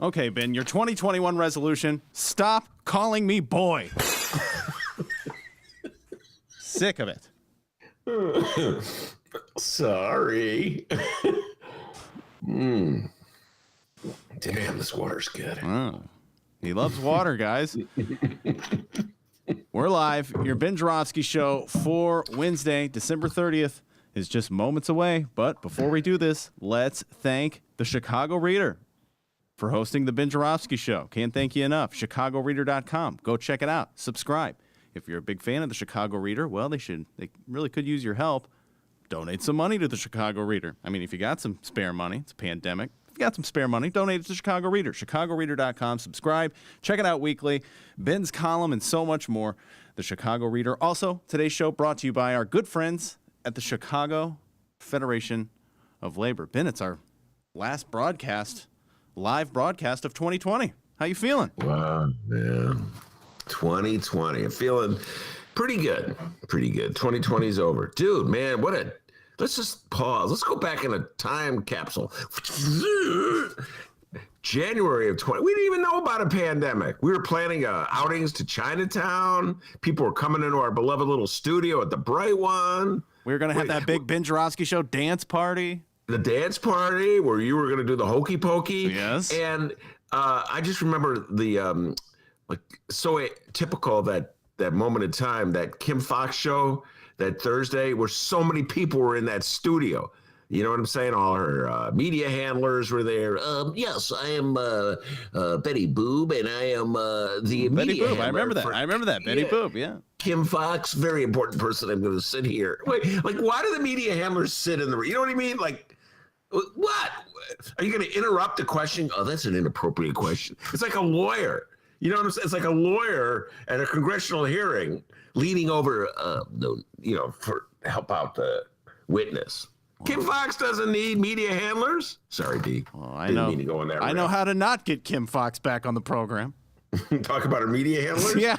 Okay, Ben, your 2021 resolution, stop calling me boy. Sick of it. Sorry. Damn, this water's good. Oh, he loves water, guys. We're live. Your Ben Joravsky show for Wednesday, December 30th is just moments away. But before we do this, let's thank the Chicago Reader for hosting the Ben Joravsky show. Can't thank you enough. ChicagoReader.com. Go check it out. Subscribe. If you're a big fan of the Chicago Reader, well, they really could use your help. Donate some money to the Chicago Reader. I mean, if you got some spare money, it's a pandemic. If you got some spare money, donate it to Chicago Reader. ChicagoReader.com. Subscribe. Check it out weekly. Ben's column and so much more. The Chicago Reader. Also, today's show brought to you by our good friends at the Chicago Federation of Labor. Ben, it's our last live broadcast of 2020. How you feeling? Wow, man. 2020. I'm feeling pretty good. 2020 is over. Dude, man, let's just pause. Let's go back in a time capsule. January of 20. We didn't even know about a pandemic. We were planning outings to Chinatown. People were coming into our beloved little studio at the Bright One. We were going to have that big Ben Joravsky show dance party. The dance party where you were going to do the hokey pokey. Yes. And I just remember the so typical that moment in time, that Kim Fox show that Thursday, where so many people were in that studio. You know what I'm saying? All her media handlers were there. Yes, I am Betty Boop, and I am the Betty media Boop. handler. I remember that. Betty Boop, yeah. Kim Fox, very important person. I'm going to sit here. Wait, why do the media handlers sit in the? You know what I mean? Like, what? Are you going to interrupt the question? Oh, that's an inappropriate question. It's like a lawyer. You know what I'm saying? It's like a lawyer at a congressional hearing leaning over, for help out the witness. Kim Fox doesn't need media handlers. Sorry, D. Well, I know. Mean to go in that I route. know how to not get Kim Fox back on the program. Talk about her media handlers? Yeah.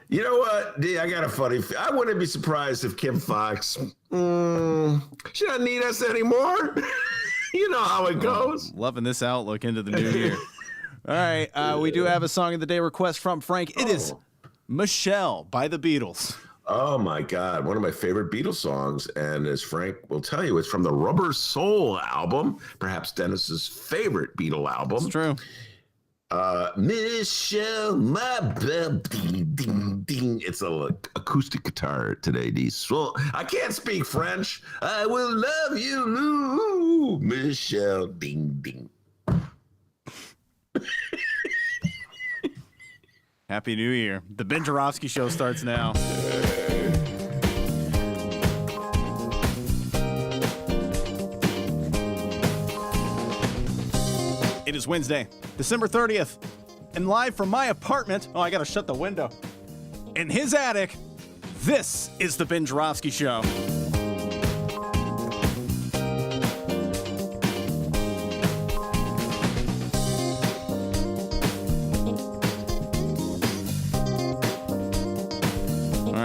You know what, D? I got a funny. I wouldn't be surprised if Kim Fox, she doesn't need us anymore. You know how it goes. Loving this outlook into the new year. All right, we do have a song of the day request from Frank. It is Michelle by the Beatles. Oh, my God. One of my favorite Beatles songs. And as Frank will tell you, it's from the Rubber Soul album, perhaps Dennis's favorite Beatle album. It's true. Michelle, my baby, ding, ding. It's an acoustic guitar today, D. So I can't speak French. I will love you, Lou, Michelle, ding, ding. Happy New Year. The Ben Joravsky show starts now. It is Wednesday, December 30th, and live from my apartment, I gotta shut the window, in his attic, this is the Ben Joravsky show.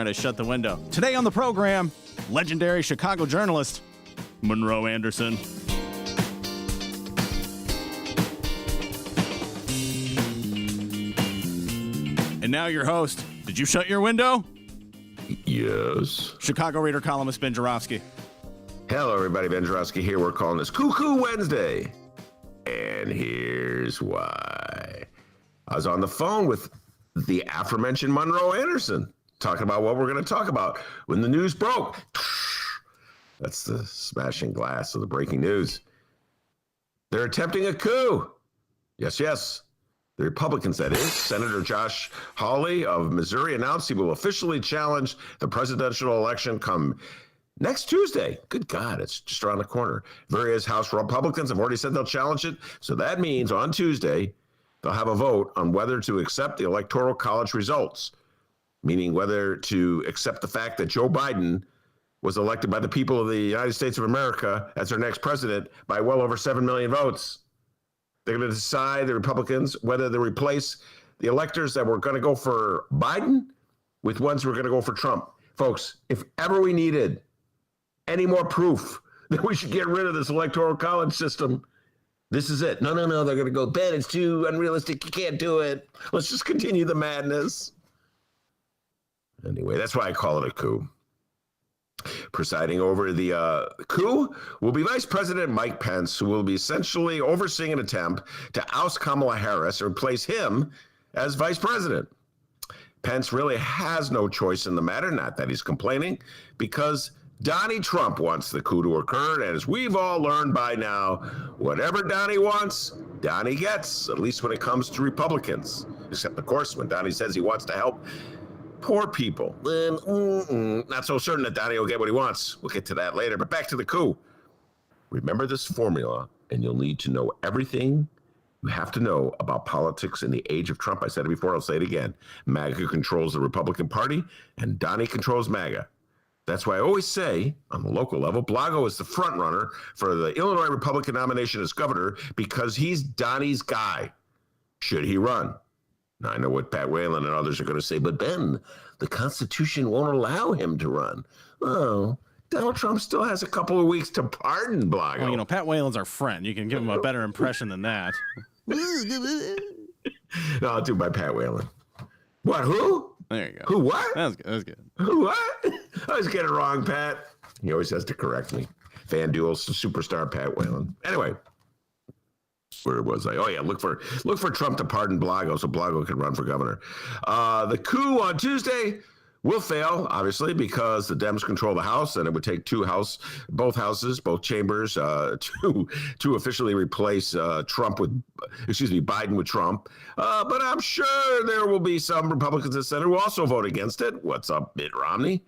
I shut the window. Today on the program, legendary Chicago journalist, Monroe Anderson. And now your host. Did you shut your window? Yes. Chicago Reader columnist Ben Joravsky. Hello, everybody. Ben Joravsky here. We're calling this Cuckoo Wednesday. And here's why. I was on the phone with the aforementioned Monroe Anderson, talking about what we're going to talk about when the news broke. That's the smashing glass of the breaking news. They're attempting a coup. Yes. The Republicans, that is. Senator Josh Hawley of Missouri announced he will officially challenge the presidential election come next Tuesday. Good God, it's just around the corner. Various House Republicans have already said they'll challenge it. So that means on Tuesday, they'll have a vote on whether to accept the Electoral College results, meaning whether to accept the fact that Joe Biden was elected by the people of the United States of America as their next president by well over 7 million votes. They're going to decide, the Republicans, whether they replace the electors that were going to go for Biden with ones who were going to go for Trump. Folks, if ever we needed any more proof that we should get rid of this Electoral College system, This is it. No. They're going to go, Ben, it's too unrealistic. You can't do it. Let's just continue the madness. Anyway, that's why I call it a coup. Presiding over the coup will be Vice President Mike Pence, who will be essentially overseeing an attempt to oust Kamala Harris and replace him as vice president. Pence really has no choice in the matter, not that he's complaining, because Donnie Trump wants the coup to occur, and as we've all learned by now, whatever Donnie wants, Donnie gets, at least when it comes to Republicans. Except, of course, when Donnie says he wants to help poor people, then not so certain that Donnie will get what he wants. We'll get to that later, but back to the coup. Remember this formula, and you'll need to know everything you have to know about politics in the age of Trump. I said it before, I'll say it again. MAGA controls the Republican Party, and Donnie controls MAGA. That's why I always say, on the local level, Blago is the front runner for the Illinois Republican nomination as governor because he's Donnie's guy, should he run. Now, I know what Pat Whalen and others are going to say, but Ben, the Constitution won't allow him to run. Oh, Donald Trump still has a couple of weeks to pardon Blago. Well, Pat Whalen's our friend. You can give him a better impression than that. No, I'll do my Pat Whalen. What, who? There you go. Who, what? That was good. That was good. Who, what? I always get it wrong, Pat. He always has to correct me. FanDuel superstar Pat Whalen. Anyway, where was I? Oh, yeah, look for Trump to pardon Blago so Blago can run for governor. The coup on Tuesday will fail, obviously, because the Dems control the House, and it would take both houses, both chambers, to officially replace Biden with Trump. But I'm sure there will be some Republicans in the Senate who also vote against it. What's up, Mitt Romney?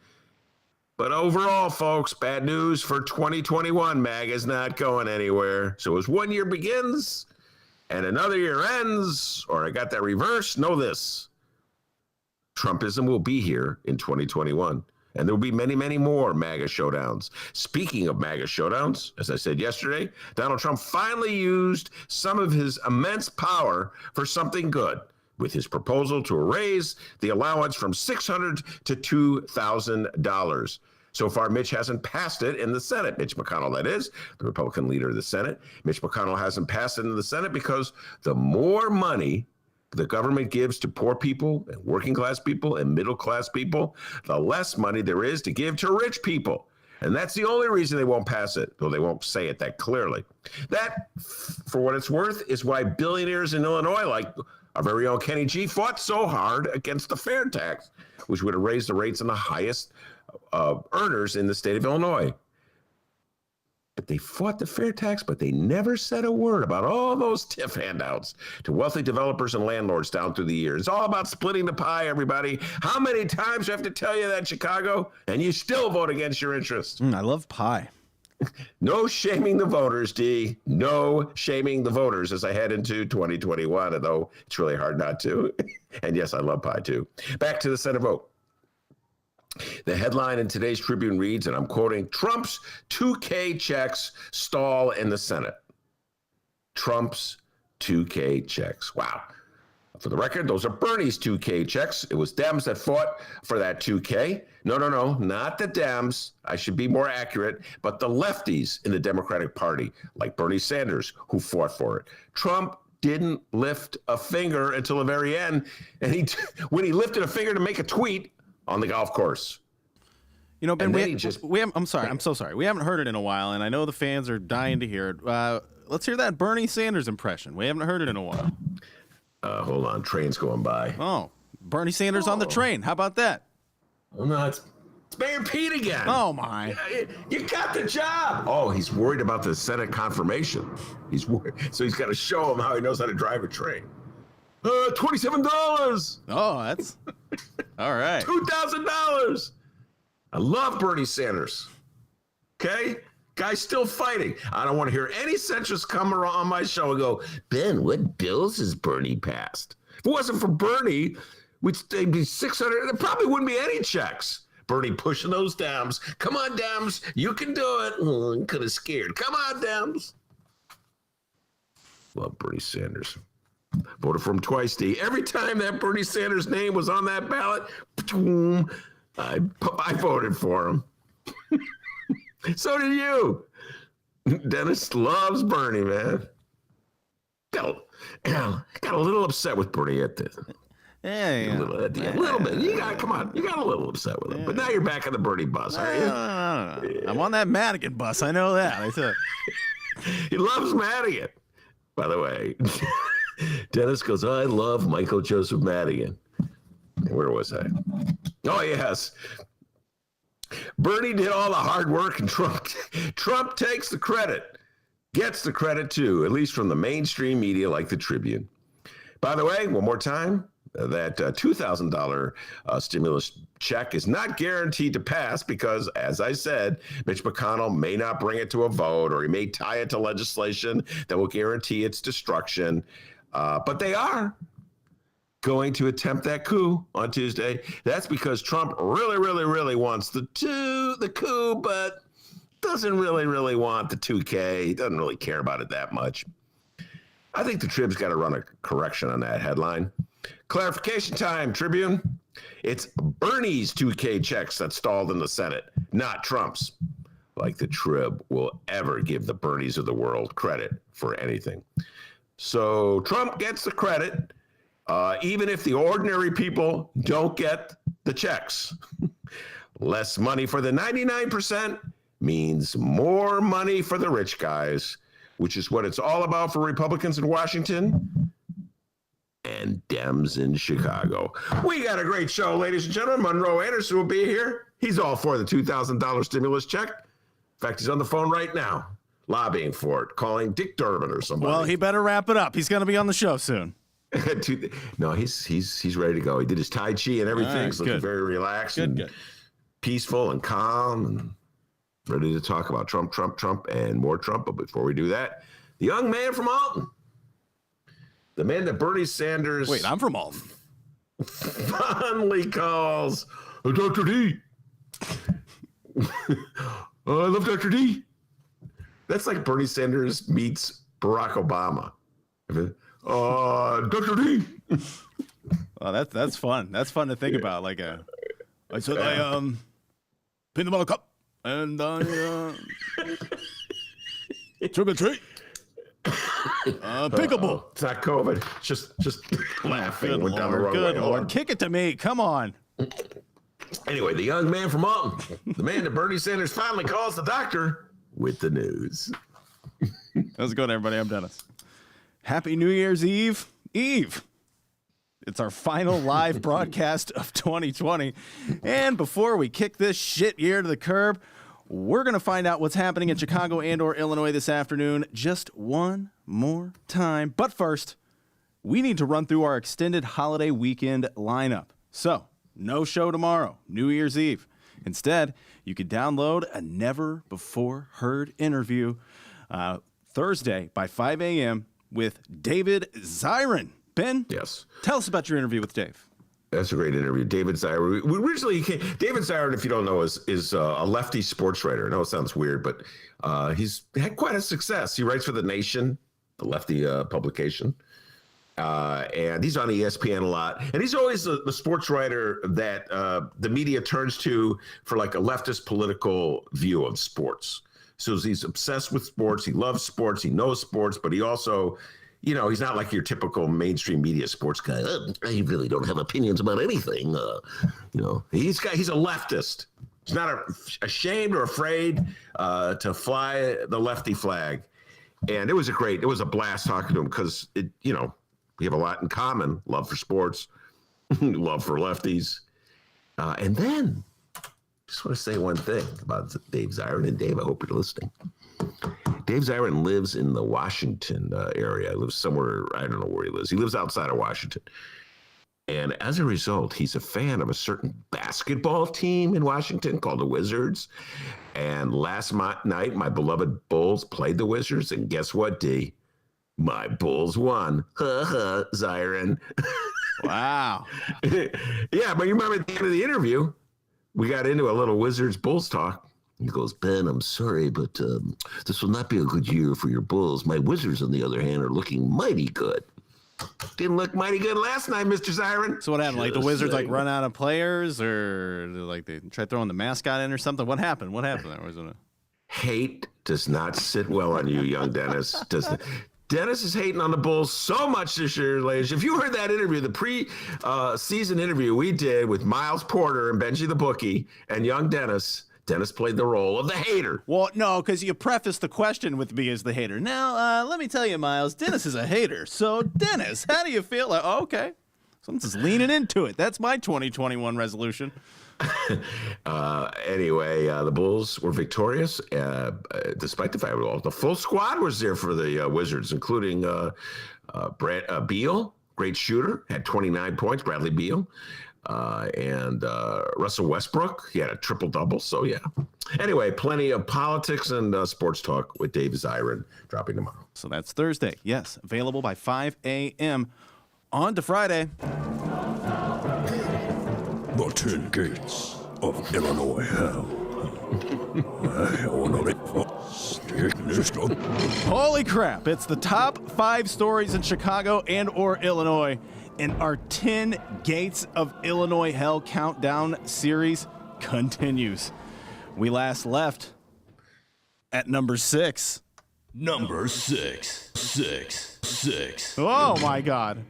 But overall, folks, bad news for 2021. MAGA is not going anywhere. So as one year begins and another year ends, or I got that reversed, know this. Trumpism will be here in 2021, and there will be many, many more MAGA showdowns. Speaking of MAGA showdowns, as I said yesterday, Donald Trump finally used some of his immense power for something good with his proposal to raise the allowance from $600 to $2,000. So far, Mitch hasn't passed it in the Senate. Mitch McConnell, that is, the Republican leader of the Senate. Mitch McConnell hasn't passed it in the Senate because the more money the government gives to poor people and working class people and middle class people, the less money there is to give to rich people. And that's the only reason they won't pass it, though they won't say it that clearly. That, for what it's worth, is why billionaires in Illinois, like our very own Kenny G, fought so hard against the fair tax, which would have raised the rates on the highest earners in the state of Illinois. But they fought the fair tax, but they never said a word about all those TIF handouts to wealthy developers and landlords down through the years. It's all about splitting the pie, everybody. How many times do I have to tell you that, Chicago? And you still vote against your interests. I love pie. No shaming the voters, D. No shaming the voters as I head into 2021, although it's really hard not to. And yes, I love pie too. Back to the Senate vote. The headline in today's Tribune reads, and I'm quoting, Trump's 2K checks stall in the Senate. Trump's 2K checks. Wow. For the record, those are Bernie's 2K checks. It was Dems that fought for that 2K. No, not the Dems. I should be more accurate, but the lefties in the Democratic Party, like Bernie Sanders, who fought for it. Trump didn't lift a finger until the very end, and when he lifted a finger to make a tweet on the golf course. Ben, I'm so sorry. We haven't heard it in a while, and I know the fans are dying to hear it. Let's hear that Bernie Sanders impression. We haven't heard it in a while. Hold on, train's going by. Oh, Bernie Sanders on the train. How about that? Well, no, it's Mayor Pete again. Oh, my. You got the job. Oh, he's worried about the Senate confirmation. He's worried. So he's got to show him how he knows how to drive a train. $27. Oh, that's all right. $2,000. I love Bernie Sanders. Okay? Guy's still fighting. I don't want to hear any centrists come around on my show and go, Ben, what bills has Bernie passed? If it wasn't for Bernie, they'd be 600. There probably wouldn't be any checks. Bernie pushing those Dems. Come on, Dems. You can do it. I'm kind of scared. Come on, Dems. Love Bernie Sanders. Voted for him twice, D. Every time that Bernie Sanders name was on that ballot, I voted for him. So did you. Dennis loves Bernie, man. got a little upset with Bernie at the Yeah. a little bit. You got a little upset with him. But now you're back on the Bernie bus, aren't you? No. I'm on that Madigan bus. I know that. I said He loves Madigan. By the way, Dennis goes, I love Michael Joseph Madigan. Where was I? Oh, yes. Bernie did all the hard work, and Trump takes the credit, gets the credit too, at least from the mainstream media like the Tribune. By the way, one more time, that $2,000 stimulus check is not guaranteed to pass because, as I said, Mitch McConnell may not bring it to a vote, or he may tie it to legislation that will guarantee its destruction. But they are going to attempt that coup on Tuesday. That's because Trump really wants the coup, but doesn't really want the 2K. He doesn't really care about it that much. I think the Trib's got to run a correction on that headline. Clarification time, Tribune. It's Bernie's 2K checks that stalled in the Senate, not Trump's. Like the Trib will ever give the Bernies of the world credit for anything. So Trump gets the credit, even if the ordinary people don't get the checks. Less money for the 99% means more money for the rich guys, which is what it's all about for Republicans in Washington and Dems in Chicago. We got a great show, ladies and gentlemen. Monroe Anderson will be here. He's all for the $2,000 stimulus check. In fact, he's on the phone right now, lobbying for it, calling Dick Durbin or somebody. well, he better wrap it up. He's going to be on the show soon. No, he's ready to go. He did his Tai Chi and everything. Right, He's looking good. very relaxed Good, and good. peaceful and calm and ready to talk about Trump, and more Trump. But before we do that, the young man from Alton, the man that Bernie Sanders Wait, I'm from Alton. fondly calls Dr. D. I love Dr. D. That's like Bernie Sanders meets Barack Obama. Dr. D. Well, that's fun. That's fun to think about. Like I said, I peanut butter cup and I took a treat. Peekaboo. It's not COVID. Just laughing. Good Went down the Lord, wrong way. good Hold Lord. on. Kick it to me. Come on. Anyway, the young man from Alton, the man that Bernie Sanders finally calls the doctor with the news. How's it going, everybody? I'm Dennis. Happy New Year's Eve. It's our final live broadcast of 2020. And before we kick this shit year to the curb, we're going to find out what's happening in Chicago and or Illinois this afternoon just one more time. But first, we need to run through our extended holiday weekend lineup. So, no show tomorrow, New Year's Eve. Instead, you can download a never-before-heard interview Thursday by 5 a.m. with David Zirin. Ben? Yes. Tell us about your interview with Dave. That's a great interview. David Zirin. David Zirin, if you don't know, is a lefty sports writer. I know it sounds weird, but he's had quite a success. He writes for The Nation, the lefty publication. And he's on ESPN a lot. And he's always the sports writer that the media turns to for like a leftist political view of sports. So he's obsessed with sports. He loves sports. He knows sports, but he also, he's not like your typical mainstream media sports guy. I really don't have opinions about anything. He's a leftist. He's not ashamed or afraid to fly the lefty flag. And it was a blast talking to him because we have a lot in common: love for sports, love for lefties. And then, just want to say one thing about Dave Zirin. And Dave, I hope you're listening. Dave Zirin lives in the Washington area. He lives somewhere, I don't know where he lives. He lives outside of Washington. And as a result, he's a fan of a certain basketball team in Washington called the Wizards. And last night, my beloved Bulls played the Wizards. And guess what, D? My Bulls won. Zirin. Wow. Yeah, but you remember at the end of the interview, we got into a little Wizards Bulls talk. He goes, Ben, I'm sorry, but this will not be a good year for your Bulls. My Wizards, on the other hand, are looking mighty good. Didn't look mighty good last night, Mr. Zirin. So what happened? Like the Wizards run out of players, or like they tried throwing the mascot in or something? What happened? What happened there? Hate does not sit well on you, young Dennis. Dennis is hating on the Bulls so much this year, ladies. If you heard that interview, the pre-season interview we did with Miles Porter and Benji the Bookie and young Dennis played the role of the hater. Well, no, because you prefaced the question with me as the hater. Now, let me tell you, Miles, Dennis is a hater. So, Dennis, how do you feel? Like, oh, okay. Someone's just leaning into it. That's my 2021 resolution. Anyway, the Bulls were victorious despite the fact the full squad was there for the Wizards, including Beal, great shooter, had 29 points, Bradley Beal, and Russell Westbrook, he had a triple-double, so yeah. Anyway, plenty of politics and sports talk with Dave Zirin dropping tomorrow. So that's Thursday. Yes, available by 5 a.m. On to Friday. The 10 gates of Illinois hell. Holy crap, it's the top 5 stories in Chicago and or Illinois in our 10 Gates of Illinois Hell Countdown series continues. We last left at number 6. Number 6. Oh my God.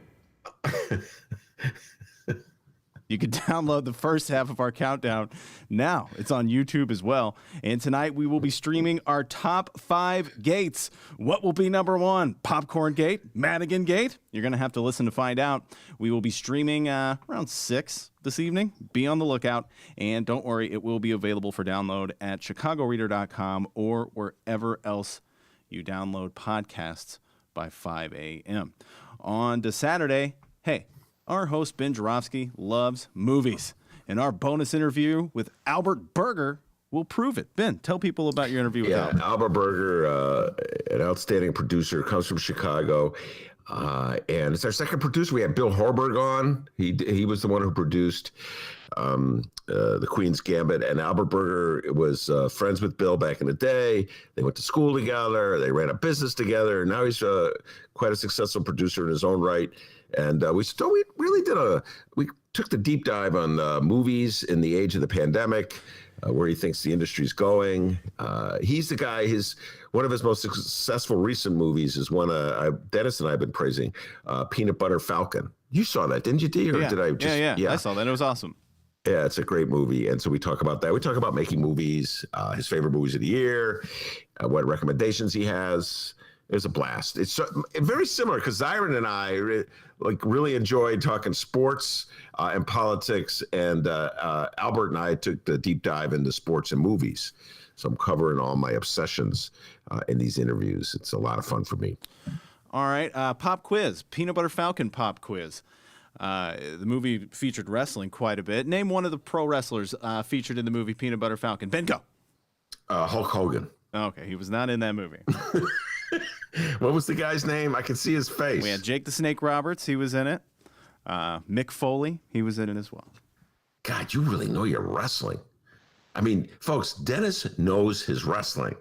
You can download the first half of our countdown now. It's on YouTube as well. And tonight we will be streaming our top 5 gates. What will be number 1? Popcorn Gate? Madigan Gate? You're going to have to listen to find out. We will be streaming around 6 this evening. Be on the lookout. And don't worry, it will be available for download at chicagoreader.com or wherever else you download podcasts by 5 a.m. On to Saturday, hey, our host, Ben Joravsky, loves movies. And our bonus interview with Albert Berger will prove it. Ben, tell people about your interview with Albert. Albert Berger, an outstanding producer, comes from Chicago. And it's our second producer. We had Bill Horberg on. He was the one who produced the Queen's Gambit. And Albert Berger was friends with Bill back in the day. They went to school together. They ran a business together. And now he's quite a successful producer in his own right. And we took the deep dive on movies in the age of the pandemic, where he thinks the industry's going. He's the guy. One of his most successful recent movies is one Dennis and I have been praising, Peanut Butter Falcon. You saw that, didn't you, D? Or did I just? Yeah, I saw that. It was awesome. Yeah, it's a great movie. And so we talk about that. We talk about making movies, his favorite movies of the year, what recommendations he has. It was a blast. It's very similar because Zirin and I really enjoyed talking sports and politics, and Albert and I took the deep dive into sports and movies. So I'm covering all my obsessions in these interviews. It's a lot of fun for me. All right, pop quiz, Peanut Butter Falcon pop quiz. The movie featured wrestling quite a bit. Name one of the pro wrestlers featured in the movie Peanut Butter Falcon. Ben, go. Hulk Hogan. Okay, he was not in that movie. What was the guy's name? I can see his face. We had Jake the Snake Roberts. He was in it. Mick Foley. He was in it as well. God, you really know your wrestling. I mean, folks, Dennis knows his wrestling.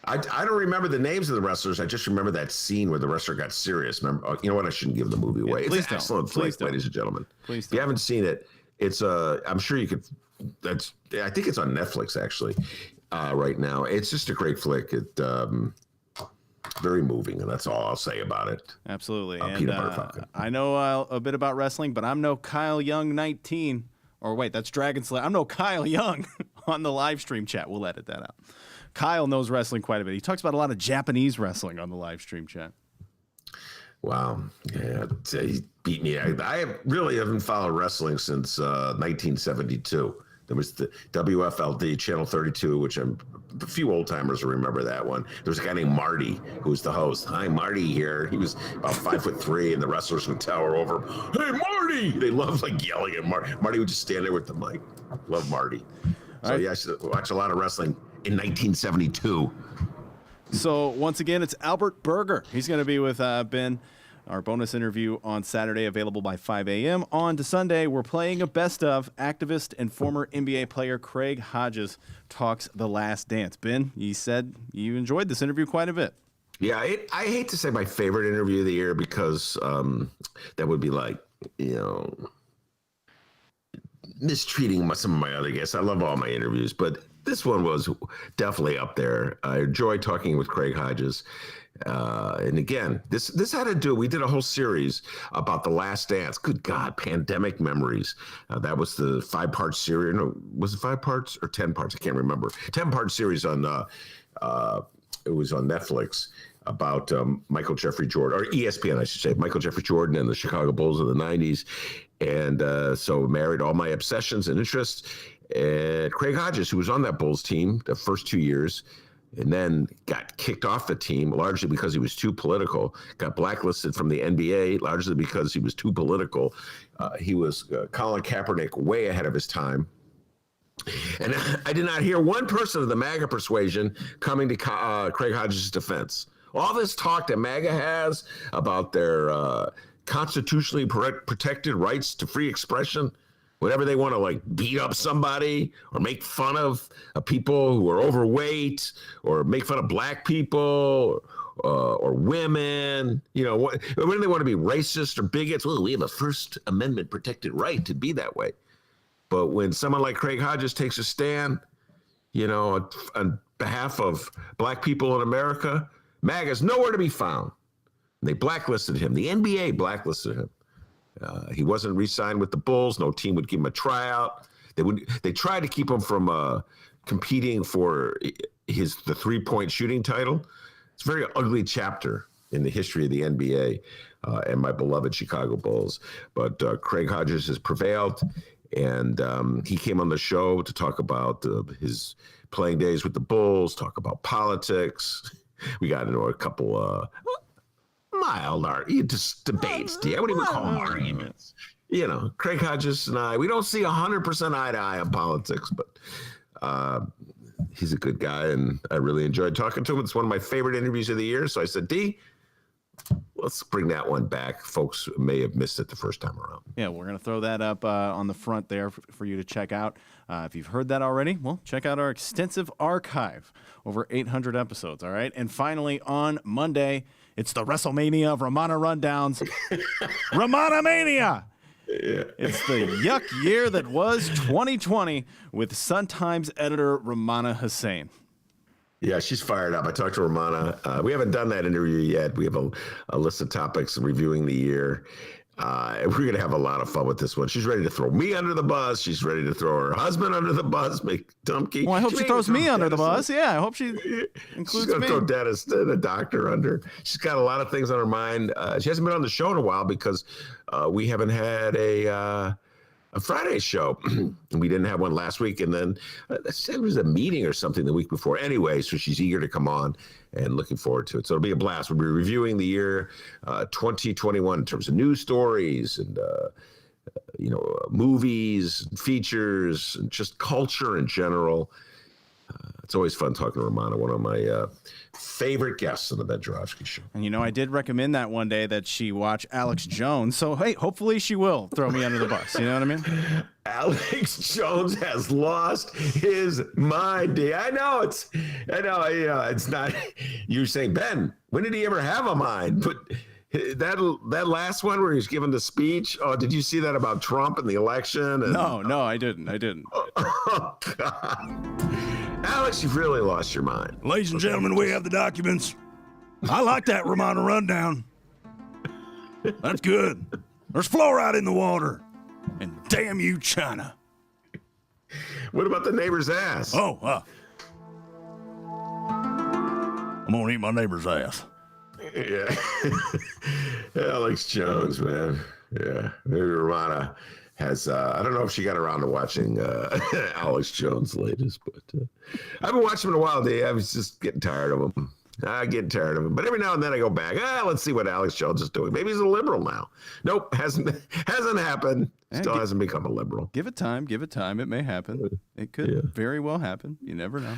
I don't remember the names of the wrestlers. I just remember that scene where the wrestler got serious. Remember? You know what? I shouldn't give the movie away. It's an excellent flick, ladies and gentlemen. Please if you haven't seen it, it's I'm sure you could. I think it's on Netflix actually right now. It's just a great flick. Very moving, and that's all I'll say about it. Absolutely. Peanut Butter Falcon. I know a bit about wrestling, but I'm no Kyle Young 19. Or wait, that's Dragon Slayer. I'm no Kyle Young on the live stream chat. We'll edit that out. Kyle knows wrestling quite a bit. He talks about a lot of Japanese wrestling on the live stream chat. Wow. Yeah, he beat me. I really haven't followed wrestling since 1972. There was the WFLD Channel 32, which a few old timers will remember that one. There was a guy named Marty who was the host. Hi, Marty here. He was about 5'3", and the wrestlers would tower over him. Hey, Marty! They loved yelling at Marty. Marty would just stand there with the mic. Love Marty. So yeah, I should watch a lot of wrestling in 1972. So once again, it's Albert Berger. He's going to be with Ben. Our bonus interview on Saturday, available by 5 a.m. On to Sunday, we're playing a best of. Activist and former NBA player Craig Hodges talks The Last Dance. Ben, you said you enjoyed this interview quite a bit. Yeah, I hate to say my favorite interview of the year because that would be mistreating some of my other guests. I love all my interviews, but this one was definitely up there. I enjoyed talking with Craig Hodges. And again, this had to do, we did a whole series about The Last Dance. Good God, pandemic memories. That was the 5-part series. No, was it 5 parts or 10 parts? I can't remember. 10-part series on, it was on Netflix about Michael Jeffrey Jordan, or ESPN, I should say, Michael Jeffrey Jordan and the Chicago Bulls of the 90s. And so married all my obsessions and interests. And Craig Hodges, who was on that Bulls team the first 2 years, and then got kicked off the team largely because he was too political, got blacklisted from the NBA largely because he was too political. He was Colin Kaepernick way ahead of his time. And I did not hear one person of the MAGA persuasion coming to Craig Hodges' defense. All this talk that MAGA has about their constitutionally protected rights to free expression, whenever they want to like beat up somebody or make fun of people who are overweight or make fun of black people or women, you know, when they want to be racist or bigots, well, we have a First Amendment protected right to be that way. But when someone like Craig Hodges takes a stand, you know, on behalf of black people in America, MAGA's nowhere to be found. They blacklisted him. The NBA blacklisted him. He wasn't re-signed with the Bulls. No team would give him a tryout. They tried to keep him from competing for the 3-point shooting title. It's a very ugly chapter in the history of the NBA and my beloved Chicago Bulls. But Craig Hodges has prevailed, and he came on the show to talk about his playing days with the Bulls, talk about politics. We got into a couple mild just debates. I wouldn't even call them arguments. You know, Craig Hodges and I, we don't see 100% eye to eye on politics, but he's a good guy, and I really enjoyed talking to him. It's one of my favorite interviews of the year. So I said, D, let's bring that one back. Folks may have missed it the first time around. Yeah, we're going to throw that up on the front there for you to check out. If you've heard that already, well, check out our extensive archive, over 800 episodes, all right? And finally, on Monday, it's the WrestleMania of Romana Rundowns. Romana Mania! Yeah. It's the yuck year that was 2020 with Sun-Times editor Romana Hussein. Yeah, she's fired up. I talked to Romana. We haven't done that interview yet. We have a list of topics reviewing the year. And we're going to have a lot of fun with this one. She's ready to throw me under the bus. She's ready to throw her husband under the bus, make Dumpkey. Well, I hope she throws me under the bus. Yeah, I hope she includes She's going to throw Dennis, the doctor, under. She's got a lot of things on her mind. She hasn't been on the show in a while because we haven't had a Friday show. We didn't have one last week. And then it was a meeting or something the week before. Anyway, so she's eager to come on and looking forward to it. So it'll be a blast. We'll be reviewing the year 2021 in terms of news stories and, movies, features, and just culture in general. It's always fun talking to Romana, one of my favorite guests on the Ben Joravsky Show. And, you know, I did recommend that one day that she watch Alex Jones. So, hey, hopefully she will throw me under the bus. You know what I mean? Alex Jones has lost his mind. I know. It's not. You're saying, Ben, when did he ever have a mind? But that last one where he's giving the speech. Oh, did you see that about Trump and the election? And, no, I didn't. Oh, God. Alex, you've really lost your mind. Ladies and gentlemen, we have the documents. I like that Romana rundown. That's good. There's fluoride in the water. And damn you, China. What about the neighbor's ass? I'm going to eat my neighbor's ass. Yeah. Alex Jones, man. Yeah. Maybe Romana has, I don't know if she got around to watching Alex Jones' latest, but I've been watching him in a while, Dave. I was just getting tired of him. Getting tired of him. But every now and then I go back, let's see what Alex Jones is doing. Maybe he's a liberal now. Nope, hasn't happened. Still hasn't become a liberal. Give it time. It may happen. It could very well happen. You never know.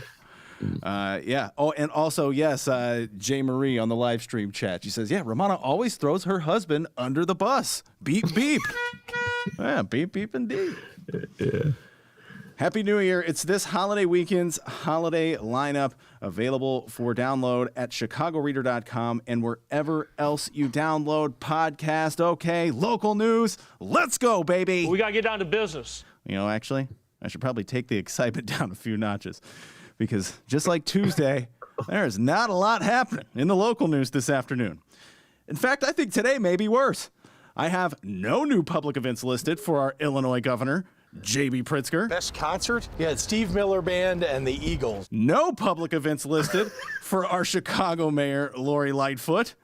Oh, and also, yes, J. Marie on the live stream chat. She says, Romana always throws her husband under the bus. Beep, beep. Yeah, beep, beep, indeed. Yeah. Happy New Year. It's this holiday weekend's holiday lineup available for download at chicagoreader.com and wherever else you download podcast. Okay, local news. Let's go, baby. We got to get down to business. You know, actually, I should probably take the excitement down a few notches because just like Tuesday, there's not a lot happening in the local news this afternoon. In fact, I think today may be worse. I have no new public events listed for our Illinois governor, J.B. Pritzker. Best concert? Yeah, Steve Miller Band and the Eagles. No public events listed for our Chicago mayor, Lori Lightfoot.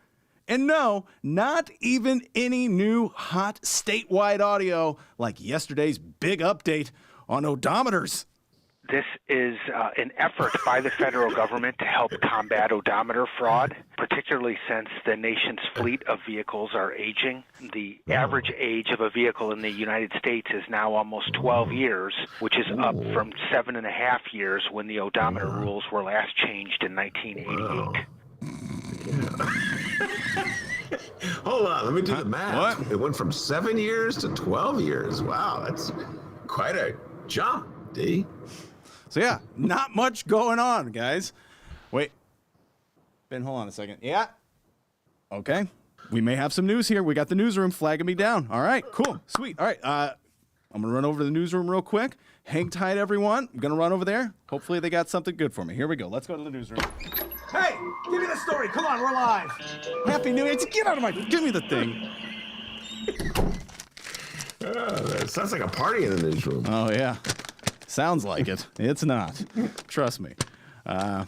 And no, not even any new hot statewide audio like yesterday's big update on odometers. This is an effort by the federal government to help combat odometer fraud, particularly since the nation's fleet of vehicles are aging. The average age of a vehicle in the United States is now almost 12 years, which is up from 7.5 years when the odometer rules were last changed in 1988. Hold on, let me do the math. What? It went from 7 years to 12 years. Wow, that's quite a jump, D. So yeah, not much going on, guys. Wait. Ben, hold on a second. Yeah. Okay. We may have some news here. We got the newsroom flagging me down. All right, cool. Sweet. All right. I'm going to run over to the newsroom real quick. Hang tight, everyone. I'm going to run over there. Hopefully they got something good for me. Here we go. Let's go to the newsroom. Hey, give me the story. Come on, we're live. Happy New Year. Get out of my... Give me the thing. That sounds like a party in the newsroom. Oh, yeah. Sounds like it. It's not. Trust me. Yeah,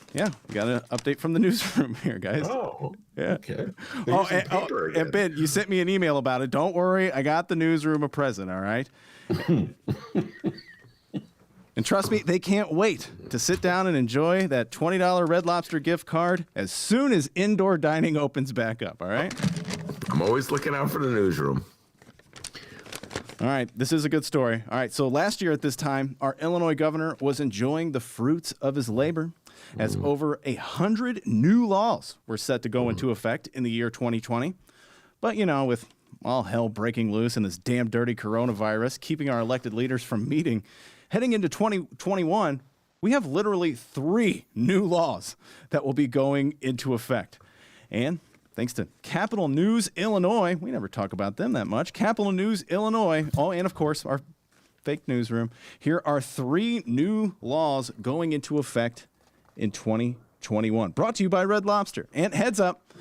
we got an update from the newsroom here, guys. Oh, yeah. Okay. And Ben, you sent me an email about it. Don't worry, I got the newsroom a present, all right? And trust me, they can't wait to sit down and enjoy that $20 Red Lobster gift card as soon as indoor dining opens back up, all right? I'm always looking out for the newsroom. All right, this is a good story. All right, so last year at this time, our Illinois governor was enjoying the fruits of his labor as over 100 new laws were set to go into effect in the year 2020. But, you know, with all hell breaking loose and this damn dirty coronavirus keeping our elected leaders from meeting, heading into 2021, we have literally 3 new laws that will be going into effect. And thanks to Capital News Illinois, we never talk about them that much. Capital News Illinois, oh, and of course, our fake newsroom. Here are 3 new laws going into effect in 2021. Brought to you by Red Lobster. And heads up,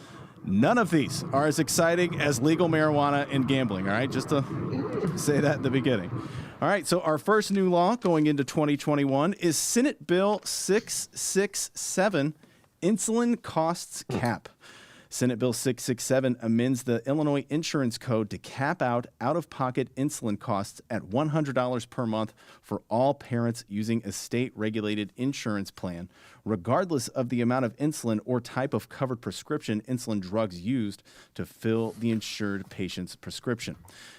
none of these are as exciting as legal marijuana and gambling, all right? Just to say that at the beginning. All right, so our first new law going into 2021 is Senate Bill 667, Insulin Costs Cap. Senate Bill 667 amends the Illinois Insurance Code to cap out-of-pocket insulin costs at $100 per month for all parents using a state-regulated insurance plan, regardless of the amount of insulin or type of covered prescription insulin drugs used to fill the insured patient's prescription.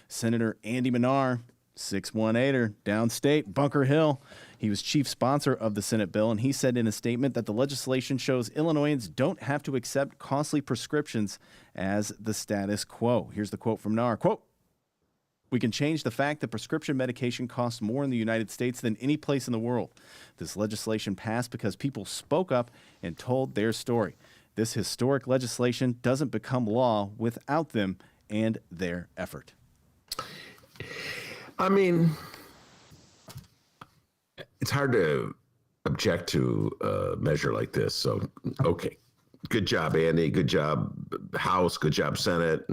Senator Andy Minar, 618er, downstate, Bunker Hill. He was chief sponsor of the Senate bill, and he said in a statement that the legislation shows Illinoisans don't have to accept costly prescriptions as the status quo. Here's the quote from Minar. Quote, "We can change the fact that prescription medication costs more in the United States than any place in the world. This legislation passed because people spoke up and told their story. This historic legislation doesn't become law without them and their effort." I mean, it's hard to object to a measure like this. So, okay. Good job, Andy. Good job, House. Good job, Senate.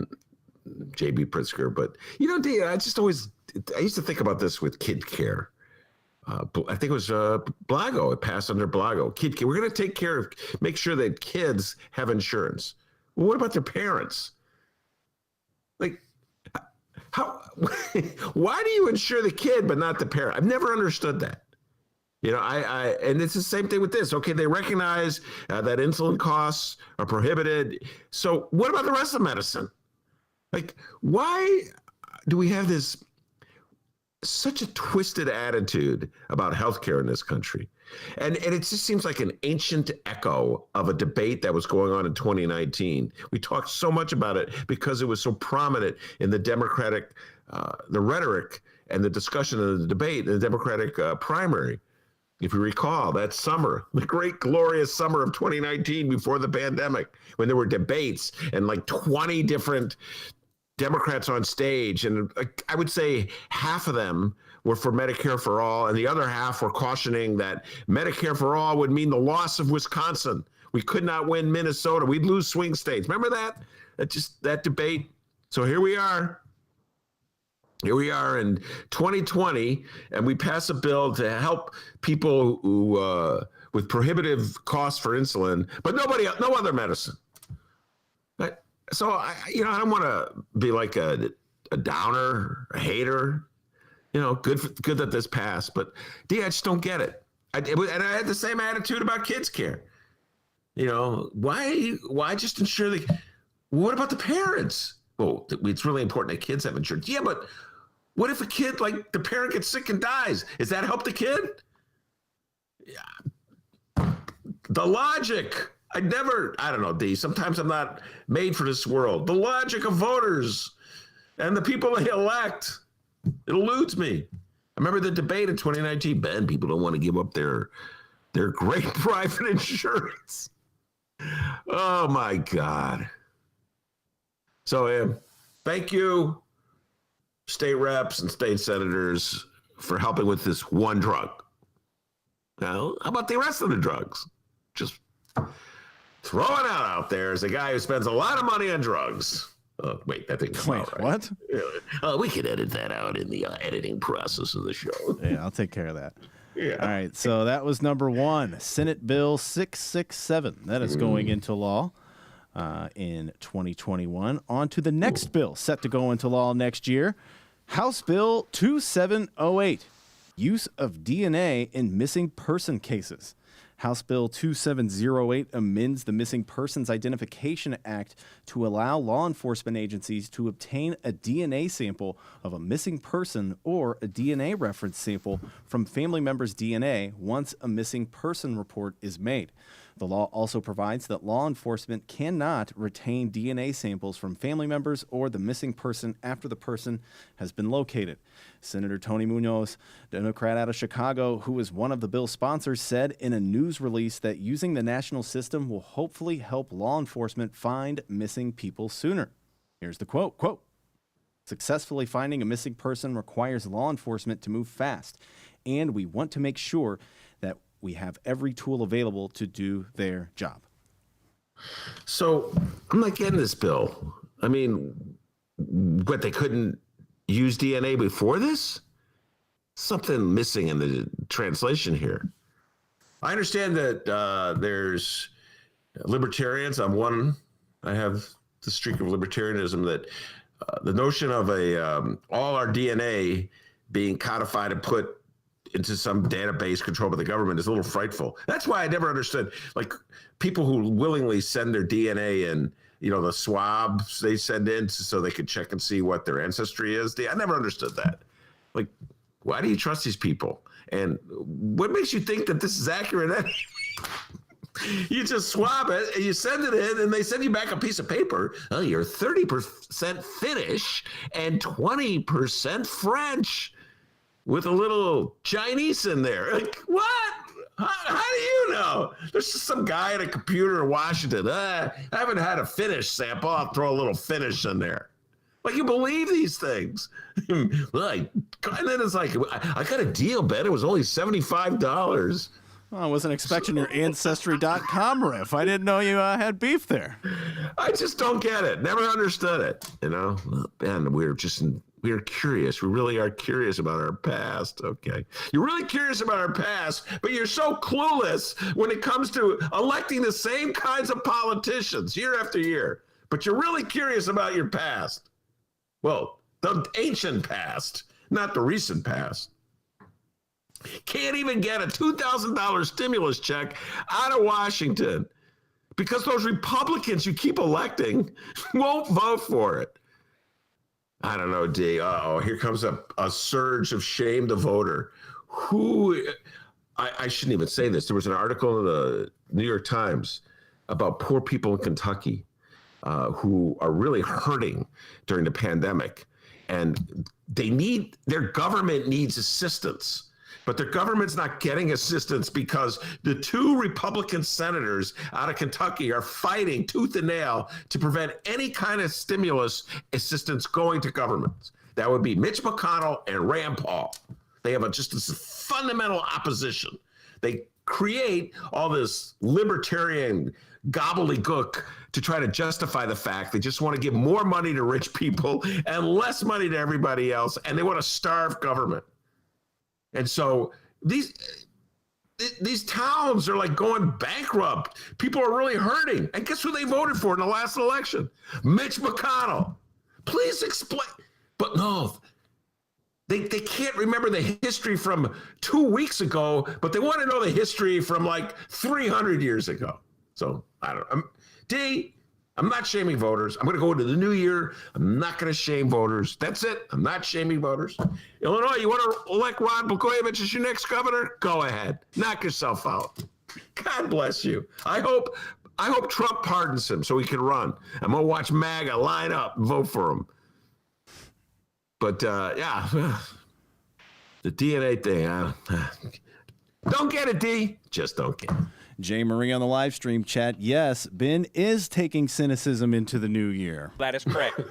J.B. Pritzker. But, you know, I used to think about this with kid care. I think it was Blago. It passed under Blago. Kid care. We're going to take care of, make sure that kids have insurance. Well, what about their parents? Like, how? Why do you insure the kid but not the parent? I've never understood that. You know, and it's the same thing with this. Okay, they recognize that insulin costs are prohibited. So what about the rest of medicine? Like, why do we have such a twisted attitude about healthcare in this country? And it just seems like an ancient echo of a debate that was going on in 2019. We talked so much about it because it was so prominent in the Democratic, the rhetoric and the discussion of the debate in the Democratic primary. If you recall that summer, the great glorious summer of 2019 before the pandemic, when there were debates and like 20 different Democrats on stage, and I would say half of them were for Medicare for all, and the other half were cautioning that Medicare for all would mean the loss of Wisconsin. We could not win Minnesota. We'd lose swing states. Remember that? That debate. So here we are. Here we are in 2020, and we pass a bill to help people who with prohibitive costs for insulin, but no other medicine. But, so I don't want to be like a downer, a hater. Good that this passed, but I just don't get it. And I had the same attitude about kids' care. Why just ensure what about the parents? Well, it's really important that kids have insurance. Yeah, but what if a kid, like the parent gets sick and dies? Does that help the kid? Yeah. The logic. I don't know, D. Sometimes I'm not made for this world. The logic of voters and the people they elect. It eludes me. I remember the debate in 2019. Ben, people don't want to give up their great private insurance. Oh, my God. So, thank you, state reps and state senators, for helping with this one drug. Now, how about the rest of the drugs? Just throwing out there as a guy who spends a lot of money on drugs. Oh, wait, that didn't come out right. What? We could edit that out in the editing process of the show. Yeah, I'll take care of that. Yeah. All right, so that was number one, Senate Bill 667. That is going into law in 2021. On to the next bill set to go into law next year, House Bill 2708, use of DNA in missing person cases. House Bill 2708 amends the Missing Persons Identification Act to allow law enforcement agencies to obtain a DNA sample of a missing person or a DNA reference sample from family members' DNA once a missing person report is made. The law also provides that law enforcement cannot retain DNA samples from family members or the missing person after the person has been located. Senator Tony Munoz, Democrat out of Chicago, who is one of the bill's sponsors, said in a news release that using the national system will hopefully help law enforcement find missing people sooner. Here's the quote, "Successfully finding a missing person requires law enforcement to move fast, and we want to make sure that we have every tool available to do their job." So I'm not getting this bill. I mean, what, they couldn't use DNA before this? Something missing in the translation here. I understand that there's libertarians. I have the streak of libertarianism that the notion of all our DNA being codified and put into some database controlled by the government is a little frightful. That's why I never understood, like, people who willingly send their DNA and, the swabs they send in so they could check and see what their ancestry is. I never understood that. Like, why do you trust these people? And what makes you think that this is accurate anyway? You just swab it and you send it in and they send you back a piece of paper. Oh, you're 30% Finnish and 20% French, with a little Chinese in there. Like, what? How do you know? There's just some guy at a computer in Washington. I haven't had a Finnish sample. I'll throw a little Finnish in there. Like, you believe these things. And then it's like, I got a deal, Ben. It was only $75. Well, I wasn't expecting your Ancestry.com riff. I didn't know you had beef there. I just don't get it. Never understood it. Ben, we're curious. We really are curious about our past. Okay. You're really curious about our past, but you're so clueless when it comes to electing the same kinds of politicians year after year. But you're really curious about your past. Well, the ancient past, not the recent past. Can't even get a $2,000 stimulus check out of Washington because those Republicans you keep electing won't vote for it. I don't know, D. Here comes a surge of shame to voter. I shouldn't even say this. There was an article in the New York Times about poor people in Kentucky who are really hurting during the pandemic. And their government needs assistance. But their government's not getting assistance because the two Republican senators out of Kentucky are fighting tooth and nail to prevent any kind of stimulus assistance going to governments. That would be Mitch McConnell and Rand Paul. They have just this fundamental opposition. They create all this libertarian gobbledygook to try to justify the fact they just want to give more money to rich people and less money to everybody else, and they want to starve government. And so these towns are like going bankrupt. People are really hurting. And guess who they voted for in the last election? Mitch McConnell. Please explain. But no, they can't remember the history from 2 weeks ago, but they want to know the history from like 300 years ago. So I don't know. I'm not shaming voters. I'm going to go into the new year. I'm not going to shame voters. That's it. I'm not shaming voters. Illinois, you want to elect Rod Blagojevich as your next governor? Go ahead. Knock yourself out. God bless you. I hope Trump pardons him so he can run. I'm going to watch MAGA line up and vote for him. But, yeah, the DNA thing, don't get it, D. Just don't get it. Jay Marie on the live stream chat. Yes, Ben is taking cynicism into the new year. That is correct.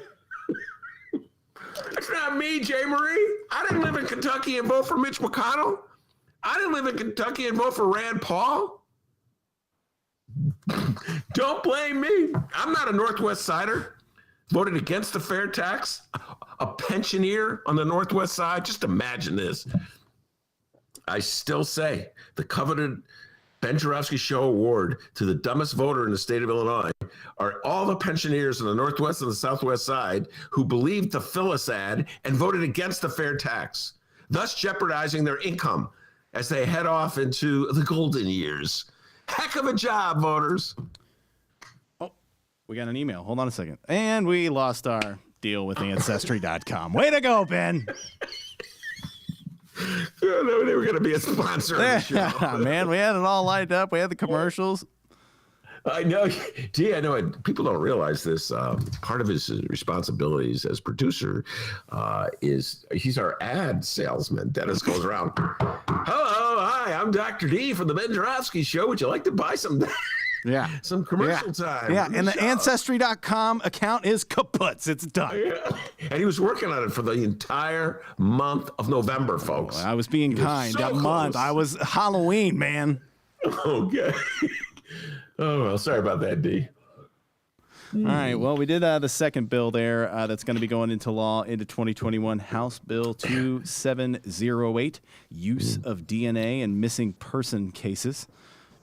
That's not me, Jay Marie. I didn't live in Kentucky and vote for Mitch McConnell. I didn't live in Kentucky and vote for Rand Paul. Don't blame me. I'm not a Northwest Sider. Voted against the fair tax. A pensioner on the Northwest side. Just imagine this. I still say the coveted Ben Joravsky Show Award to the dumbest voter in the state of Illinois are all the pensioners in the Northwest and the Southwest side who believed the Phyllis ad and voted against the fair tax, thus jeopardizing their income as they head off into the golden years. Heck of a job, voters. Oh, we got an email. Hold on a second. And we lost our deal with Ancestry.com. Way to go, Ben. They were going to be a sponsor of the show. Man, we had it all lined up. We had the commercials. I know. Gee, I know. People don't realize this. Part of his responsibilities as producer is he's our ad salesman. Dennis goes around. Hello, hi, I'm Dr. D from the Ben Joravsky Show. Would you like to buy some commercial time? Yeah, and the Ancestry.com account is kaputs. It's done. Yeah. And he was working on it for the entire month of November, folks. I was being kind. So that close. month. I was Halloween, man. Okay. Oh, well, sorry about that, D. All right. Well, we did the second bill there that's going to be going into law into 2021, House Bill 2708, use of DNA in missing person cases.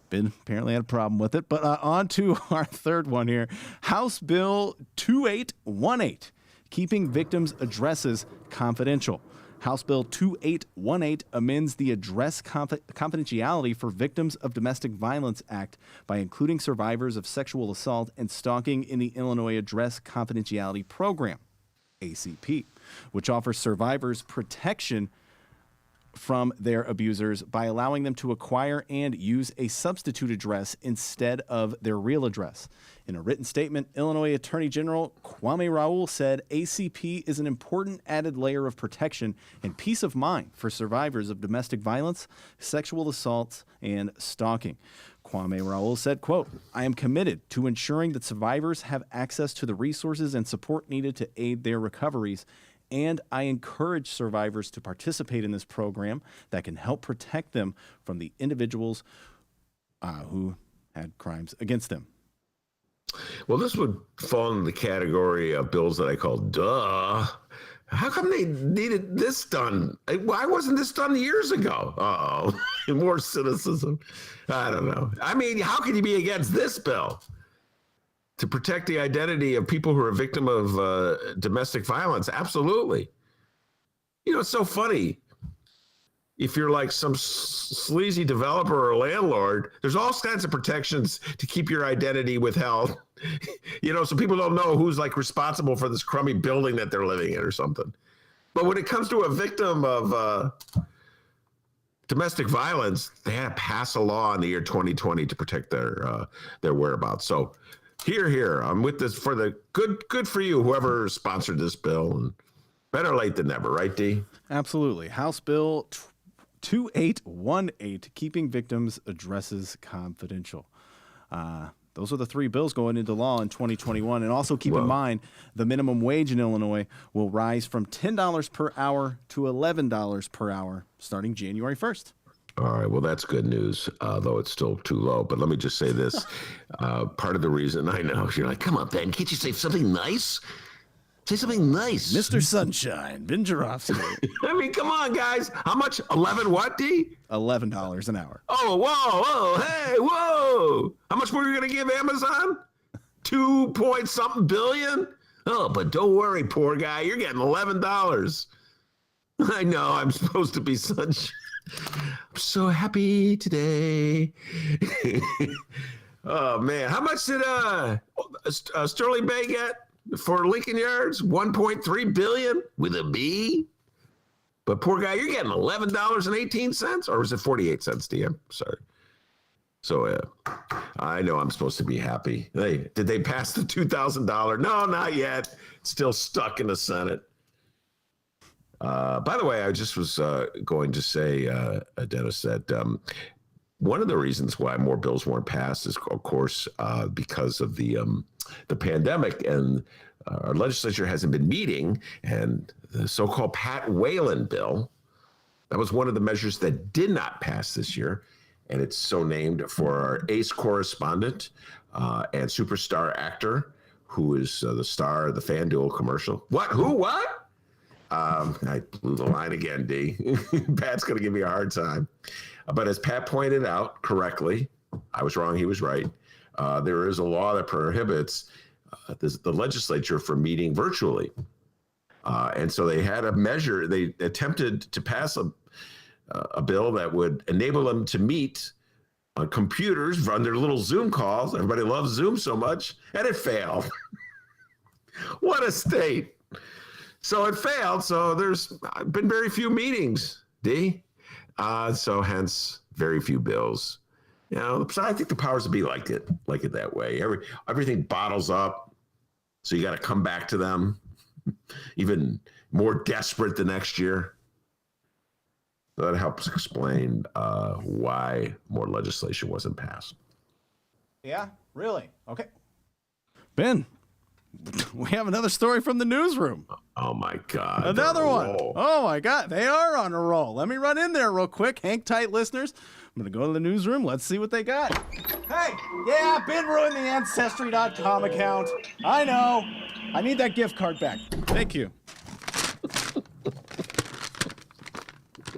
Ben apparently had a problem with it. But on to our third one here, House Bill 2818, keeping victims' addresses confidential. House Bill 2818 amends the Address Confidentiality for Victims of Domestic Violence Act by including survivors of sexual assault and stalking in the Illinois Address Confidentiality Program, ACP, which offers survivors protection from their abusers by allowing them to acquire and use a substitute address instead of their real address. In a written statement, Illinois Attorney General Kwame Raoul said ACP is an important added layer of protection and peace of mind for survivors of domestic violence, sexual assault, and stalking. Kwame Raoul said, quote, I am committed to ensuring that survivors have access to the resources and support needed to aid their recoveries, and I encourage survivors to participate in this program that can help protect them from the individuals who had crimes against them. Well, this would fall into the category of bills that I call duh. How come they needed this done? Why wasn't this done years ago? Uh-oh. More cynicism. I don't know. I mean, how can you be against this bill? To protect the identity of people who are a victim of domestic violence? Absolutely. You know, it's so funny. If you're like some sleazy developer or landlord, there's all kinds of protections to keep your identity withheld. You know, so people don't know who's like responsible for this crummy building that they're living in or something. But when it comes to a victim of domestic violence, they had to pass a law in the year 2020 to protect their whereabouts. So here, I'm with this for the good for you, whoever sponsored this bill. And better late than never, right, D? Absolutely. House Bill 2818, keeping victims' addresses confidential. Those are the three bills going into law in 2021. And also keep in mind, the minimum wage in Illinois will rise from $10 per hour to $11 per hour starting January 1st. All right, well, that's good news, though it's still too low. But let me just say this. Part of the reason, I know, you're like, come on, Ben, can't you say something nice? Say something nice. Mr. Sunshine, Ben Joravsky. I mean, come on, guys. How much? 11 what, D? $11 an hour. Oh, whoa, hey, whoa. How much more are you going to give Amazon? 2-point-something billion? Oh, but don't worry, poor guy. You're getting $11. I know, I'm supposed to be sunshine. I'm so happy today. Oh, man. How much did Sterling Bay get for Lincoln Yards? $1.3 billion with a B? But poor guy, you're getting $11.18, or was it 48 cents, DM? Sorry. So I know I'm supposed to be happy. Did they pass the $2,000? No, not yet. Still stuck in the Senate. By the way, I just was going to say, Dennis, that one of the reasons why more bills weren't passed is, of course, because of the pandemic, and our legislature hasn't been meeting, and the so-called Whalen Bill, that was one of the measures that did not pass this year, and it's so named for our ace correspondent and superstar actor, who is the star of the FanDuel commercial. What? Who? What? I blew the line again, D. Pat's going to give me a hard time. But as Pat pointed out correctly, I was wrong, he was right. There is a law that prohibits the legislature from meeting virtually. And so they had a measure, they attempted to pass a bill that would enable them to meet on computers, run their little Zoom calls. Everybody loves Zoom so much, and it failed. What a state. So it failed. So there's been very few meetings, D. So hence very few bills. You know, so I think the powers that be like it that way. Everything bottles up. So you got to come back to them, even more desperate the next year. So that helps explain why more legislation wasn't passed. Yeah, really? Okay. Ben, we have another story from the newsroom. Oh, my God. Another one. Oh, my God. They are on a roll. Let me run in there real quick. Hang tight, listeners. I'm going to go to the newsroom. Let's see what they got. Hey, yeah, Ben ruined the Ancestry.com account. I know. I need that gift card back. Thank you.